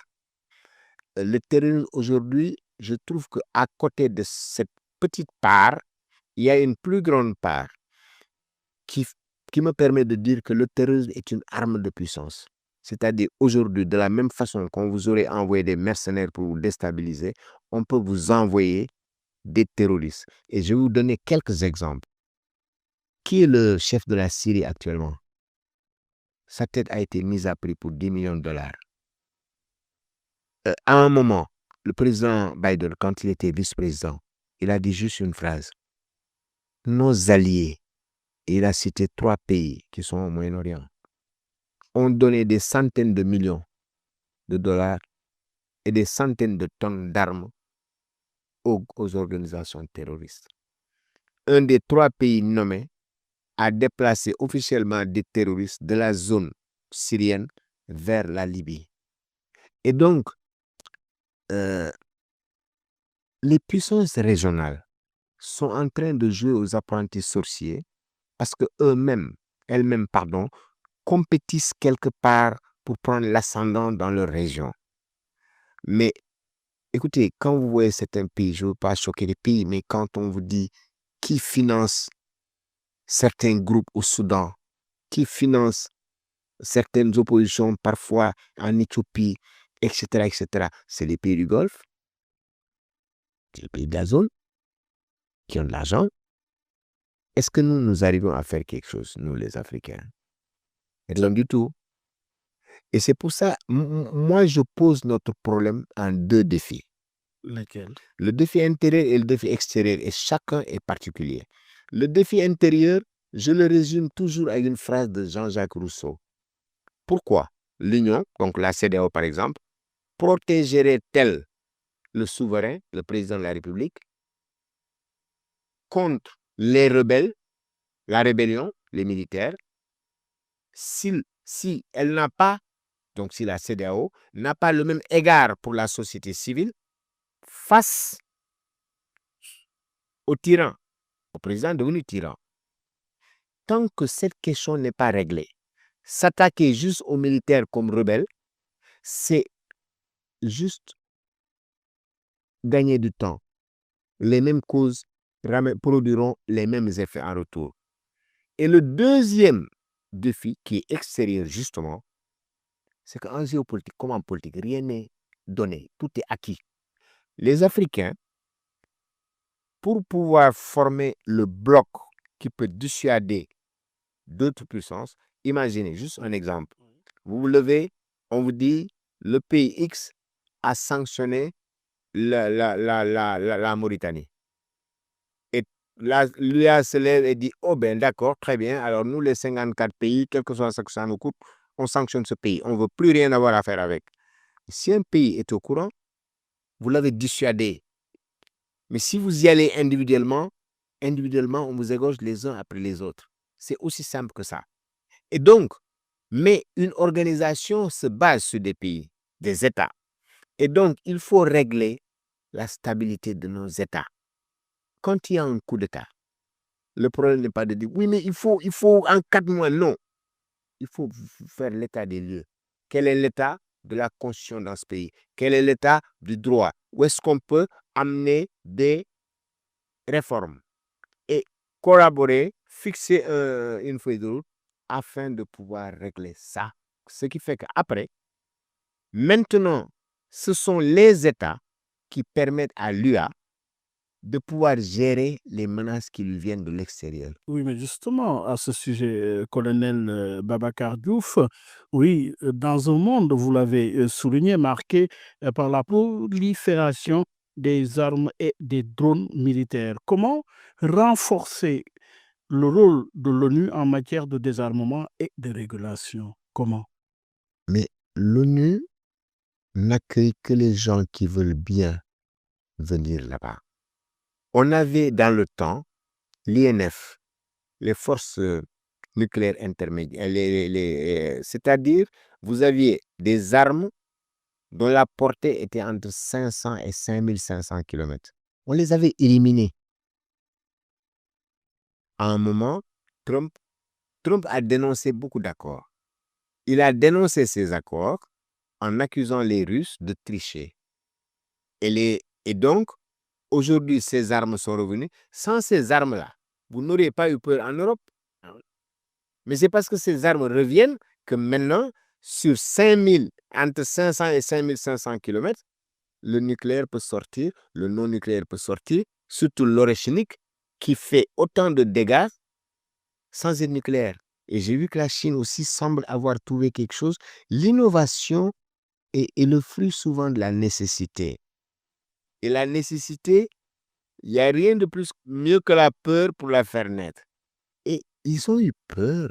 Le terrorisme aujourd'hui, je trouve qu'à côté de cette petite part, il y a une plus grande part qui me permet de dire que le terrorisme est une arme de puissance. C'est-à-dire aujourd'hui, de la même façon qu'on vous aurait envoyé des mercenaires pour vous déstabiliser, on peut vous envoyer des terroristes. Et je vais vous donner quelques exemples. Qui est le chef de la Syrie actuellement? Sa tête a été mise à prix pour 10 millions de dollars. À un moment, le président Biden, quand il était vice-président, il a dit juste une phrase. Nos alliés, et il a cité 3 pays qui sont au Moyen-Orient, ont donné des centaines de millions de dollars et des centaines de tonnes d'armes aux organisations terroristes. Un des 3 pays nommés a déplacé officiellement des terroristes de la zone syrienne vers la Libye. Et donc, les puissances régionales sont en train de jouer aux apprentis sorciers parce que elles-mêmes, compétissent quelque part pour prendre l'ascendant dans leur région. Mais écoutez, quand vous voyez certains pays, je ne veux pas choquer les pays, mais quand on vous dit qui finance certains groupes au Soudan, qui finance certaines oppositions parfois en Éthiopie, etc., c'est les pays du Golfe, c'est les pays de la zone qui ont de l'argent. Est-ce que nous arrivons à faire quelque chose, nous les Africains? Rien du tout. Et c'est pour ça, moi, je pose notre problème en 2 défis. Lesquels? Le défi intérieur et le défi extérieur, et chacun est particulier. Le défi intérieur, Je le résume toujours avec une phrase de Jean-Jacques Rousseau. Pourquoi l'Union, donc la CEDEAO par exemple, protégerait-elle le souverain, le président de la République, contre les rebelles, la rébellion, les militaires, si elle n'a pas, donc si la CEDEAO n'a pas le même égard pour la société civile face au tyran, au président devenu tyran. Tant que cette question n'est pas réglée, s'attaquer juste aux militaires comme rebelles, c'est juste gagner du temps. Les mêmes causes produiront les mêmes effets en retour. Et le deuxième défi, qui est extérieur justement, c'est qu'en géopolitique, comme en politique, rien n'est donné, tout est acquis. Les Africains, pour pouvoir former le bloc qui peut dissuader d'autres puissances, imaginez juste un exemple. Vous vous levez, on vous dit, le pays X a sanctionné la Mauritanie. Et l'UA se lève et dit, oh ben d'accord, très bien, alors nous les 54 pays, quel que soit ce que ça nous coûte, on sanctionne ce pays, on ne veut plus rien avoir à faire avec. Si un pays est au courant, vous l'avez dissuadé. Mais si vous y allez individuellement, on vous égorge les uns après les autres. C'est aussi simple que ça. Et donc, mais une organisation se base sur des pays, des États. Et donc, il faut régler la stabilité de nos États. Quand il y a un coup d'État, le problème n'est pas de dire, oui, mais il faut en 4 mois, non. Il faut faire l'état des lieux. Quel est l'état de la constitution dans ce pays? Quel est l'état du droit? Où est-ce qu'on peut amener des réformes et collaborer, fixer une feuille de route afin de pouvoir régler ça. Ce qui fait qu'après, maintenant, ce sont les États qui permettent à l'UA de pouvoir gérer les menaces qui lui viennent de l'extérieur. Oui, mais justement, à ce sujet, colonel Babacar Diouf, oui, dans un monde, vous l'avez souligné, marqué par la prolifération des armes et des drones militaires, comment renforcer le rôle de l'ONU en matière de désarmement et de régulation? Comment? Mais l'ONU n'accueille que les gens qui veulent bien venir là-bas. On avait dans le temps l'INF, les forces nucléaires intermédiaires, c'est-à-dire vous aviez des armes dont la portée était entre 500 et 5500 km. On les avait éliminées. À un moment, Trump a dénoncé beaucoup d'accords. Il a dénoncé ces accords en accusant les Russes de tricher. Et donc, aujourd'hui, ces armes sont revenues. Sans ces armes-là, vous n'auriez pas eu peur en Europe. Mais c'est parce que ces armes reviennent que maintenant, sur 5000, entre 500 et 5500 km, le nucléaire peut sortir, le non-nucléaire peut sortir, surtout l'orechimique qui fait autant de dégâts sans être nucléaire. Et j'ai vu que la Chine aussi semble avoir trouvé quelque chose. L'innovation est le fruit souvent de la nécessité. Et la nécessité, il n'y a rien de mieux que la peur pour la faire naître. Et ils ont eu peur,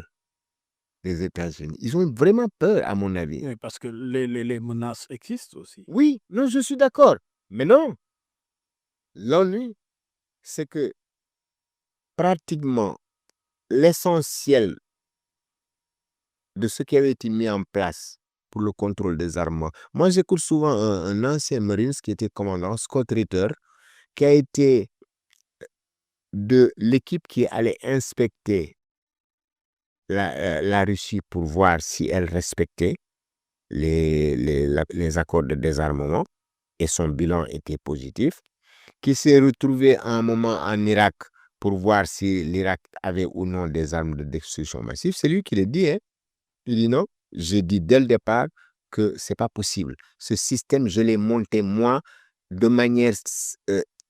les États-Unis. Ils ont eu vraiment peur, à mon avis. Oui, parce que les menaces existent aussi. Oui, non, je suis d'accord. Mais non. L'ONU, c'est que pratiquement l'essentiel de ce qui avait été mis en place pour le contrôle des armements. Moi, j'écoute souvent un ancien Marines qui était commandant, Scott Ritter, qui a été de l'équipe qui allait inspecter la Russie pour voir si elle respectait les accords de désarmement, et son bilan était positif, qui s'est retrouvé à un moment en Irak pour voir si l'Irak avait ou non des armes de destruction massive. C'est lui qui le dit, hein. Il dit non, j'ai dit dès le départ que ce n'est pas possible. Ce système, je l'ai monté moi de manière...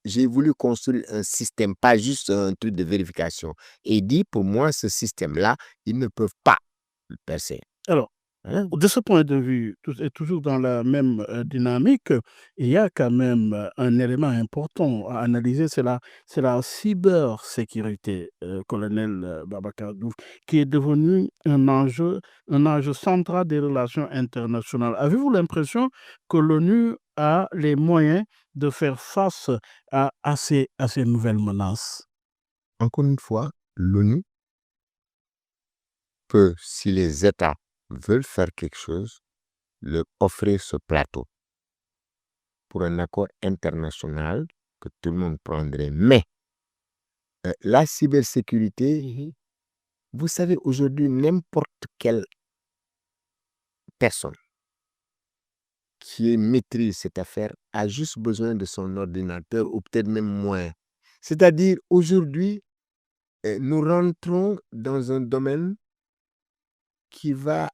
j'ai voulu construire un système, pas juste un truc de vérification. Et il dit, pour moi, ce système-là, ils ne peuvent pas le percer. Alors, Hein? De ce point de vue, et toujours dans la même dynamique, il y a quand même un élément important à analyser, c'est la cybersécurité, colonel Babacar Diouf, qui est devenu un enjeu central des relations internationales. Avez-vous l'impression que l'ONU a les moyens de faire face à ces nouvelles menaces? Encore une fois, l'ONU peut, si les États veulent faire quelque chose, leur offrir ce plateau pour un accord international que tout le monde prendrait. Mais la cybersécurité, vous savez, aujourd'hui, n'importe quelle personne qui maîtrise cette affaire a juste besoin de son ordinateur ou peut-être même moins. C'est-à-dire, aujourd'hui, nous rentrons dans un domaine qui va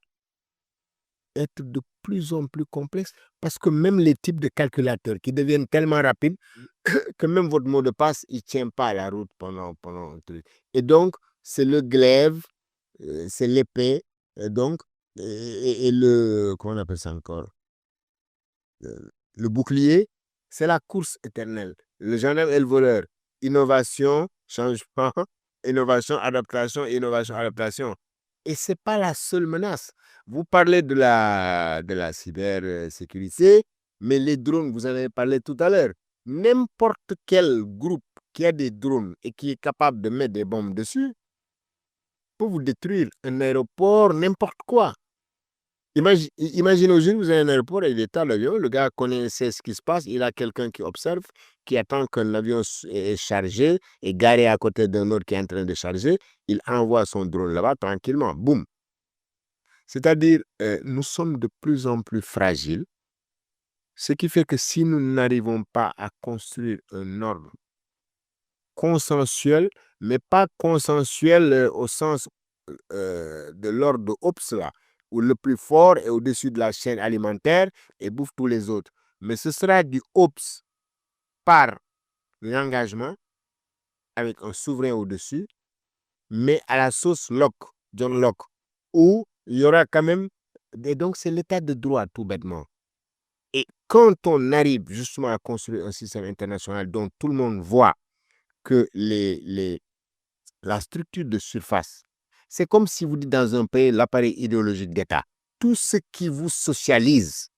être de plus en plus complexe parce que même les types de calculateurs qui deviennent tellement rapides que même votre mot de passe, il ne tient pas à la route pendant un truc. Et donc, c'est le glaive, c'est l'épée, donc, et le, comment on appelle ça encore? Le bouclier, c'est la course éternelle. Le gendarme et le voleur. Innovation, changement, innovation, adaptation, adaptation. Et ce n'est pas la seule menace. Vous parlez de la cybersécurité, mais les drones, vous en avez parlé tout à l'heure. N'importe quel groupe qui a des drones et qui est capable de mettre des bombes dessus peut vous détruire un aéroport, n'importe quoi. Imagine aujourd'hui, vous avez un aéroport et des tas d'avions, le gars sait ce qui se passe, il a quelqu'un qui observe, qui attend qu'un avion est chargé, est garé à côté d'un autre qui est en train de charger, il envoie son drone là-bas tranquillement, boum. C'est-à-dire, nous sommes de plus en plus fragiles, ce qui fait que si nous n'arrivons pas à construire un ordre consensuel, mais pas consensuel au sens de l'ordre de Hobbes, là, où le plus fort est au-dessus de la chaîne alimentaire et bouffe tous les autres. Mais ce sera du Hobbes par l'engagement, avec un souverain au-dessus, mais à la sauce Locke, John Locke, où il y aura quand même... Et donc, c'est l'état de droit, tout bêtement. Et quand on arrive justement à construire un système international dont tout le monde voit que la structure de surface, c'est comme si vous dites dans un pays l'appareil idéologique d'État. Tout ce qui vous socialise,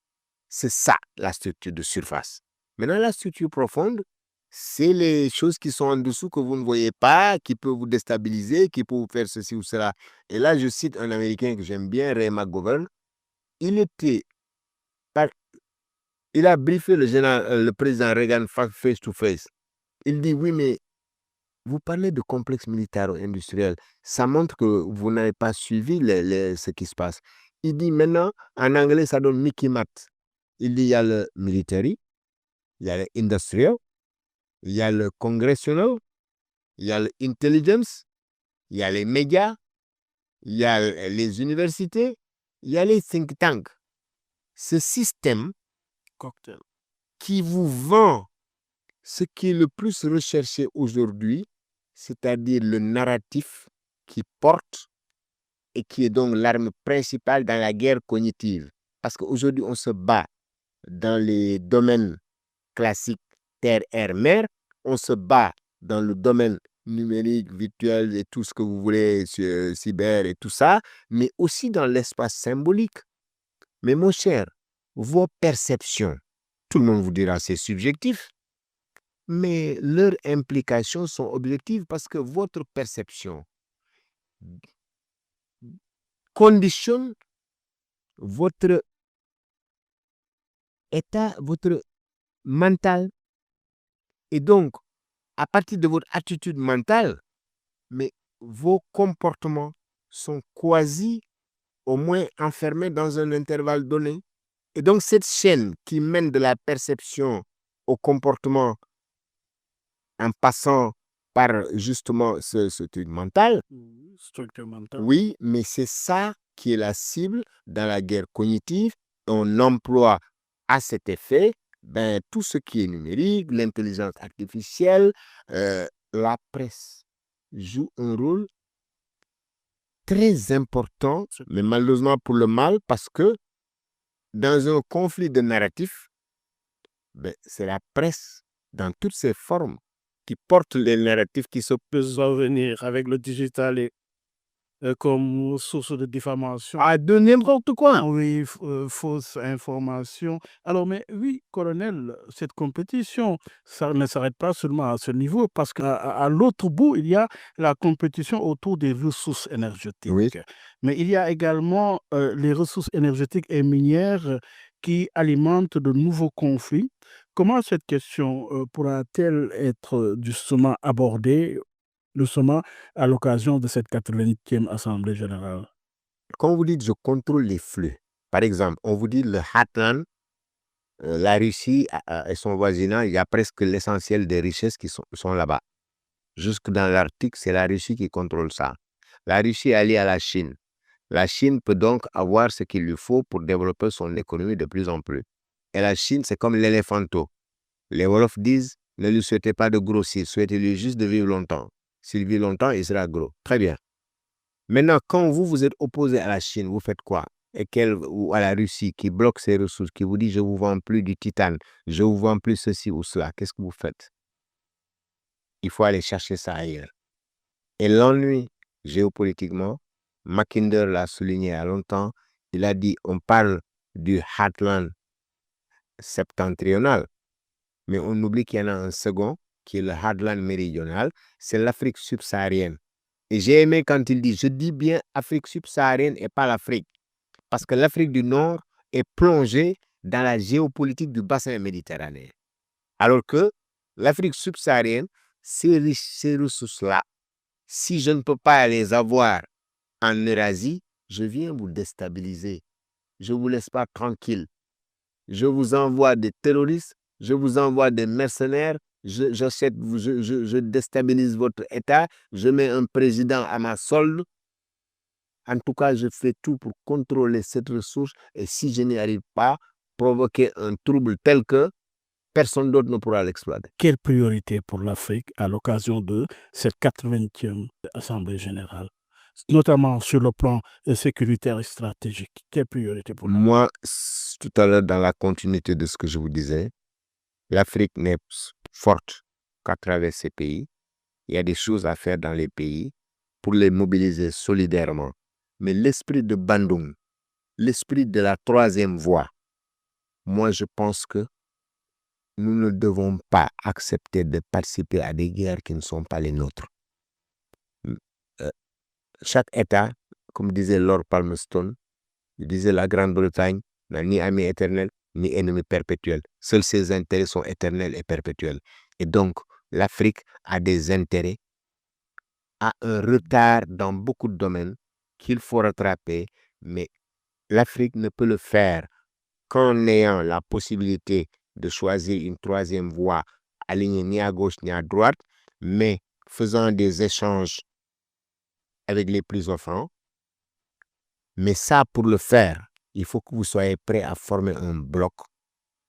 c'est ça, la structure de surface. Maintenant, la structure profonde, c'est les choses qui sont en dessous que vous ne voyez pas, qui peuvent vous déstabiliser, qui peuvent vous faire ceci ou cela. Et là, je cite un Américain que j'aime bien, Ray McGovern. Il a briefé le président Reagan face to face. Il dit, oui, mais vous parlez de complexe militaro-industriel. Ça montre que vous n'avez pas suivi ce qui se passe. Il dit maintenant, en anglais, ça donne Mickey Mouse. Il dit, il y a le military, il y a le industrial, il y a le congressional, il y a l'intelligence, il y a les médias, il y a les universités, il y a les think tanks. Ce système Cocktail. qui vous vend ce qui est le plus recherché aujourd'hui, c'est-à-dire le narratif qui porte et qui est donc l'arme principale dans la guerre cognitive. Parce qu'aujourd'hui, on se bat dans les domaines classiques terre, air, mer. On se bat dans le domaine numérique, virtuel et tout ce que vous voulez, cyber et tout ça, mais aussi dans l'espace symbolique. Mais mon cher, vos perceptions, tout le monde vous dira c'est subjectif, mais leurs implications sont objectives parce que votre perception conditionne votre état, votre mental. Et donc, à partir de votre attitude mentale, mais vos comportements sont quasi au moins enfermés dans un intervalle donné. Et donc, cette chaîne qui mène de la perception au comportement en passant par justement ce truc mental. Structure mentale. Oui, mais c'est ça qui est la cible dans la guerre cognitive. On emploie à cet effet tout ce qui est numérique, l'intelligence artificielle, la presse joue un rôle très important, mais malheureusement pour le mal, parce que dans un conflit de narratifs, c'est la presse, dans toutes ses formes, qui porte les narratifs qui se peut venir avec le digital et comme source de diffamation. de n'importe quoi. Oui, fausse information. Alors, mais oui, colonel, cette compétition, ça ne s'arrête pas seulement à ce niveau, parce qu'à l'autre bout, il y a la compétition autour des ressources énergétiques. Oui. Mais il y a également les ressources énergétiques et minières qui alimentent de nouveaux conflits. Comment cette question pourra-t-elle être justement abordée justement à l'occasion de cette 80e Assemblée générale? Quand vous dites je contrôle les flux, par exemple, on vous dit le Heartland, la Russie et son voisinage, il y a presque l'essentiel des richesses qui sont là-bas. Jusque dans l'Arctique, c'est la Russie qui contrôle ça. La Russie est alliée à la Chine. La Chine peut donc avoir ce qu'il lui faut pour développer son économie de plus en plus. Et la Chine, c'est comme l'éléphanto. Les Wolofs disent, ne lui souhaitez pas de grossir, souhaitez-lui juste de vivre longtemps. S'il vit longtemps, il sera gros. Très bien. Maintenant, quand vous êtes opposé à la Chine, vous faites quoi? Ou à la Russie qui bloque ses ressources, qui vous dit, je vous vends plus du titane, je vous vends plus ceci ou cela, qu'est-ce que vous faites? Il faut aller chercher ça ailleurs. Et l'ennui géopolitiquement, Mackinder l'a souligné il y a longtemps, il a dit, on parle du Heartland septentrional, mais on oublie qu'il y en a un second, qui est le Heartland méridional, c'est l'Afrique subsaharienne. Et j'ai aimé quand il dit, je dis bien Afrique subsaharienne et pas l'Afrique, parce que l'Afrique du Nord est plongée dans la géopolitique du bassin méditerranéen. Alors que l'Afrique subsaharienne, ces ressources-là, si je ne peux pas les avoir en Eurasie, je viens vous déstabiliser. Je ne vous laisse pas tranquille. Je vous envoie des terroristes, je vous envoie des mercenaires, je déstabilise votre État, je mets un président à ma solde. En tout cas, je fais tout pour contrôler cette ressource et si je n'y arrive pas, provoquer un trouble tel que personne d'autre ne pourra l'exploiter. Quelle priorité pour l'Afrique à l'occasion de cette 80e Assemblée générale, notamment sur le plan sécuritaire et stratégique? Quelle priorité pour l'Afrique? Moi, tout à l'heure, dans la continuité de ce que je vous disais, l'Afrique n'est forte qu'à travers ces pays. Il y a des choses à faire dans les pays pour les mobiliser solidairement. Mais l'esprit de Bandung, l'esprit de la troisième voie, moi, je pense que nous ne devons pas accepter de participer à des guerres qui ne sont pas les nôtres. Chaque État, comme disait Lord Palmerston, il disait la Grande-Bretagne n'a ni ami éternel, ni ennemi perpétuel. Seuls ses intérêts sont éternels et perpétuels. Et donc, l'Afrique a des intérêts, a un retard dans beaucoup de domaines qu'il faut rattraper, mais l'Afrique ne peut le faire qu'en ayant la possibilité de choisir une troisième voie alignée ni à gauche ni à droite, mais faisant des échanges avec les plus offrants. Mais ça, pour le faire, il faut que vous soyez prêts à former un bloc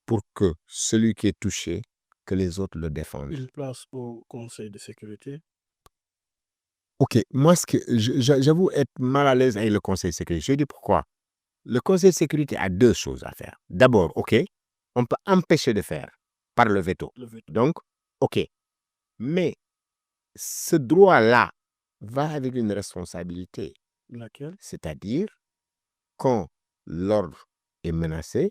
pour que celui qui est touché, que les autres le défendent. Une place au Conseil de sécurité? Ok, moi, j'avoue être mal à l'aise avec le Conseil de sécurité. Je dis pourquoi. Le Conseil de sécurité a deux choses à faire. D'abord, ok, on peut empêcher de faire par le veto. Donc, ok. Mais ce droit-là va avec une responsabilité. Laquelle? C'est-à-dire, quand l'ordre est menacé,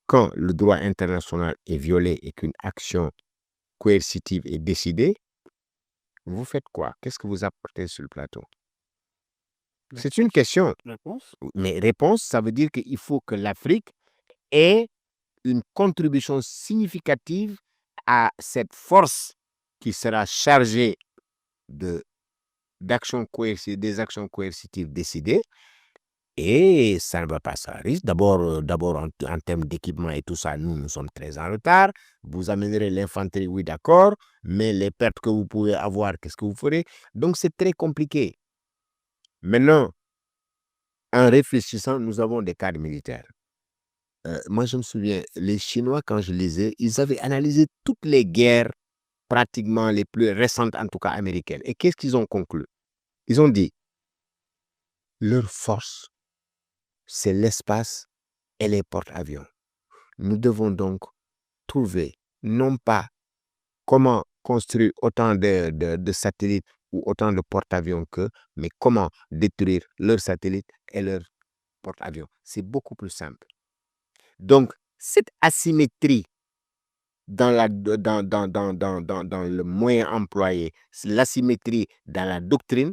quand le droit international est violé et qu'une action coercitive est décidée, vous faites quoi? Qu'est-ce que vous apportez sur le plateau? C'est une question. Réponse? Mais réponse, ça veut dire qu'il faut que l'Afrique ait une contribution significative à cette force qui sera chargée des actions coercitives décidées. Et ça ne va pas sans risque. D'abord en termes d'équipement et tout ça, nous sommes très en retard. Vous amènerez l'infanterie, oui, d'accord, mais les pertes que vous pouvez avoir, qu'est-ce que vous ferez? Donc, c'est très compliqué. Maintenant, en réfléchissant, nous avons des cadres militaires. Moi, je me souviens, les Chinois, quand je lisais, ils avaient analysé toutes les guerres, pratiquement les plus récentes, en tout cas américaines. Et qu'est-ce qu'ils ont conclu? Ils ont dit, leur force, c'est l'espace et les porte-avions. Nous devons donc trouver non pas comment construire autant de satellites ou autant de porte-avions qu'eux, mais comment détruire leurs satellites et leurs porte-avions. C'est beaucoup plus simple. Donc, cette asymétrie dans le moyen employé, l'asymétrie dans la doctrine,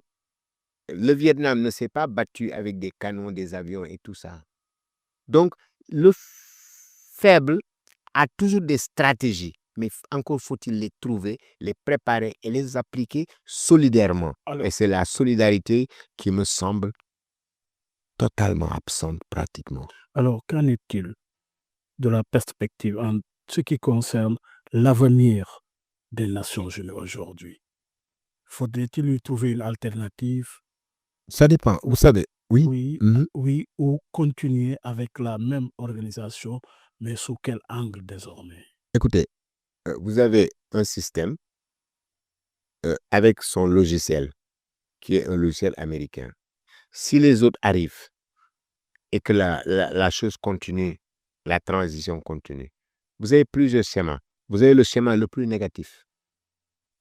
le Vietnam ne s'est pas battu avec des canons, des avions et tout ça. Donc, le faible a toujours des stratégies, mais encore faut-il les trouver, les préparer et les appliquer solidairement. Alors, Et c'est la solidarité qui me semble totalement absente pratiquement. alors, qu'en est-il de la perspective en ce qui concerne l'avenir des Nations Unies aujourd'hui? Faudrait-il lui trouver une alternative? Ça dépend, vous savez, oui. Oui, Mhm. oui, ou continuer avec la même organisation, mais sous quel angle désormais? Écoutez, vous avez un système avec son logiciel, qui est un logiciel américain. Si les autres arrivent et que la chose continue, la transition continue, vous avez plusieurs schémas. Vous avez le schéma le plus négatif.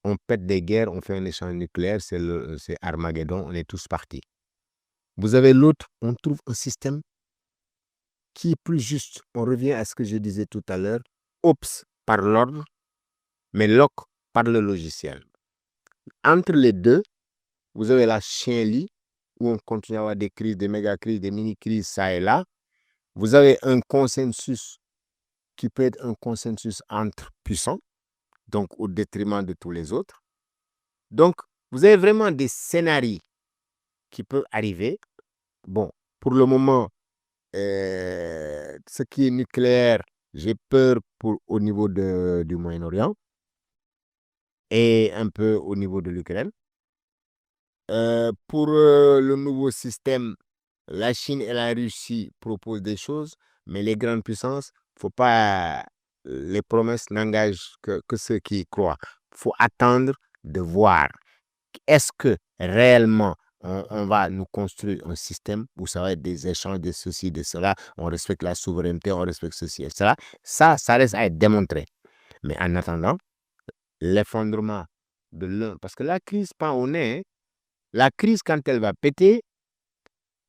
On pète des guerres, on fait un échange nucléaire, c'est Armageddon, on est tous partis. Vous avez l'autre, on trouve un système qui est plus juste. On revient à ce que je disais tout à l'heure, OPS par l'ordre, mais LOC par le logiciel. Entre les deux, vous avez la chien-lit, où on continue à avoir des crises, des méga-crises, des mini-crises, ça et là. Vous avez un consensus qui peut être un consensus entre puissants, donc au détriment de tous les autres. Donc, vous avez vraiment des scénarios qui peuvent arriver. Bon, pour le moment, ce qui est nucléaire, j'ai peur au niveau du Moyen-Orient et un peu au niveau de l'Ukraine. Pour le nouveau système, la Chine et la Russie proposent des choses, mais les grandes puissances, faut pas, les promesses n'engagent que ceux qui y croient. Il faut attendre de voir. Est-ce que réellement on va nous construire un système où ça va être des échanges de ceci, de cela, on respecte la souveraineté, on respecte ceci et cela. Ça reste à être démontré. Mais en attendant, l'effondrement de l'un, parce que la crise, pas on est, la crise quand elle va péter,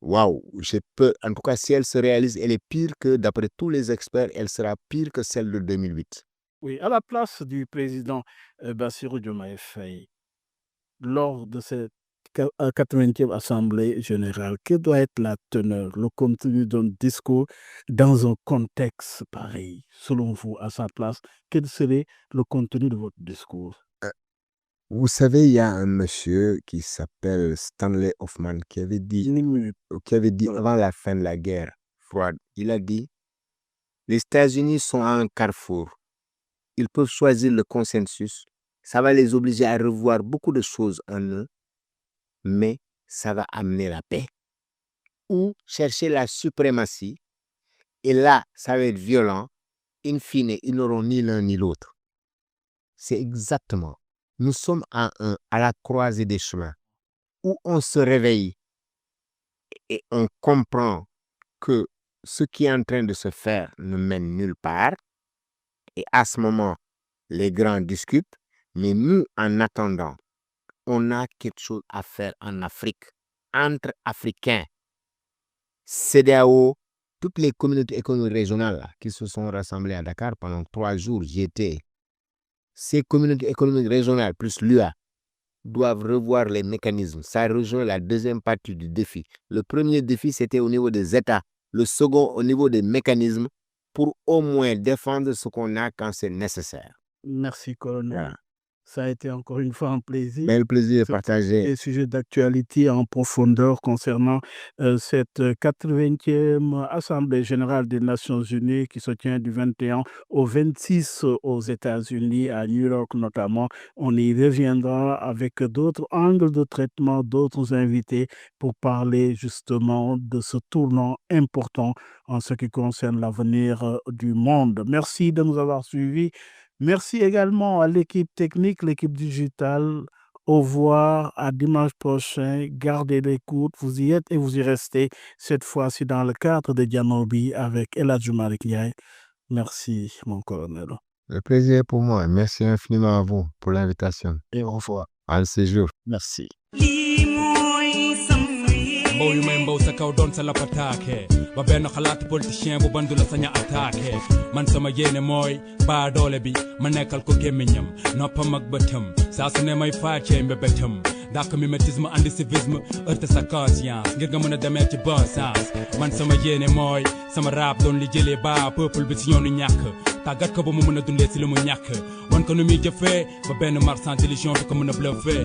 waouh, j'ai peur. En tout cas, si elle se réalise, elle est pire que, d'après tous les experts, elle sera pire que celle de 2008. Oui, à la place du président Bassirou Diomaye Faye, lors de cette 80e Assemblée générale, quelle doit être la teneur, le contenu d'un discours dans un contexte pareil? Selon vous, à sa place, quel serait le contenu de votre discours? Vous savez, il y a un monsieur qui s'appelle Stanley Hoffman qui avait dit Une minute. avant la fin de la guerre froide, il a dit, les États-Unis sont à un carrefour. Ils peuvent choisir le consensus. Ça va les obliger à revoir beaucoup de choses en eux, mais ça va amener la paix. Ou chercher la suprématie. Et là, ça va être violent. In fine, ils n'auront ni l'un ni l'autre. C'est exactement. Nous sommes à la croisée des chemins où on se réveille et on comprend que ce qui est en train de se faire ne mène nulle part. Et à ce moment, les grands discutent. Mais nous, en attendant, on a quelque chose à faire en Afrique, entre Africains. CEDEAO, toutes les communautés économiques régionales là, qui se sont rassemblées à Dakar pendant 3 jours, j'y étais. Ces communautés économiques régionales plus l'UA doivent revoir les mécanismes. Ça rejoint la deuxième partie du défi. Le premier défi, c'était au niveau des États. Le second, au niveau des mécanismes, pour au moins défendre ce qu'on a quand c'est nécessaire. Merci, colonel. Voilà. Ça a été encore une fois un plaisir. Mais le plaisir est Sur partagé. des sujets d'actualité en profondeur concernant cette 80e Assemblée générale des Nations unies qui se tient du 21 au 26 aux États-Unis, à New York notamment. On y reviendra avec d'autres angles de traitement, d'autres invités pour parler justement de ce tournant important en ce qui concerne l'avenir du monde. Merci de nous avoir suivis. Merci également à l'équipe technique, l'équipe digitale. Au revoir, à dimanche prochain. Gardez l'écoute, vous y êtes et vous y restez. Cette fois-ci dans le cadre de Dianobi avec El Hadji Malick Ndiaye. Merci, mon colonel. Le plaisir est pour moi. Merci infiniment à vous pour l'invitation. Et au revoir. À ce jour. Merci. mbow yu may mbow sa kaw doon sa lapataake ba benn xalaat politicien bu bandu la saña attaqué man sama yéene mooy baa doole bi ma nekkal ko gémmiñam noppam ak bëtam saa su ne may faacee mbébétam dàq mimétisme andi civisme heurte sa conscience ngir nga mën a demee ci bon sens man sama yéene mooy sama rap doon li jëlee baa peuple bi si ñoonu ñàkk tàggat ko ba mu mën a dundee si li mu ñàkk wan ko nu muy jëfee ba benn marchand d'illusion du ko mën a bluffé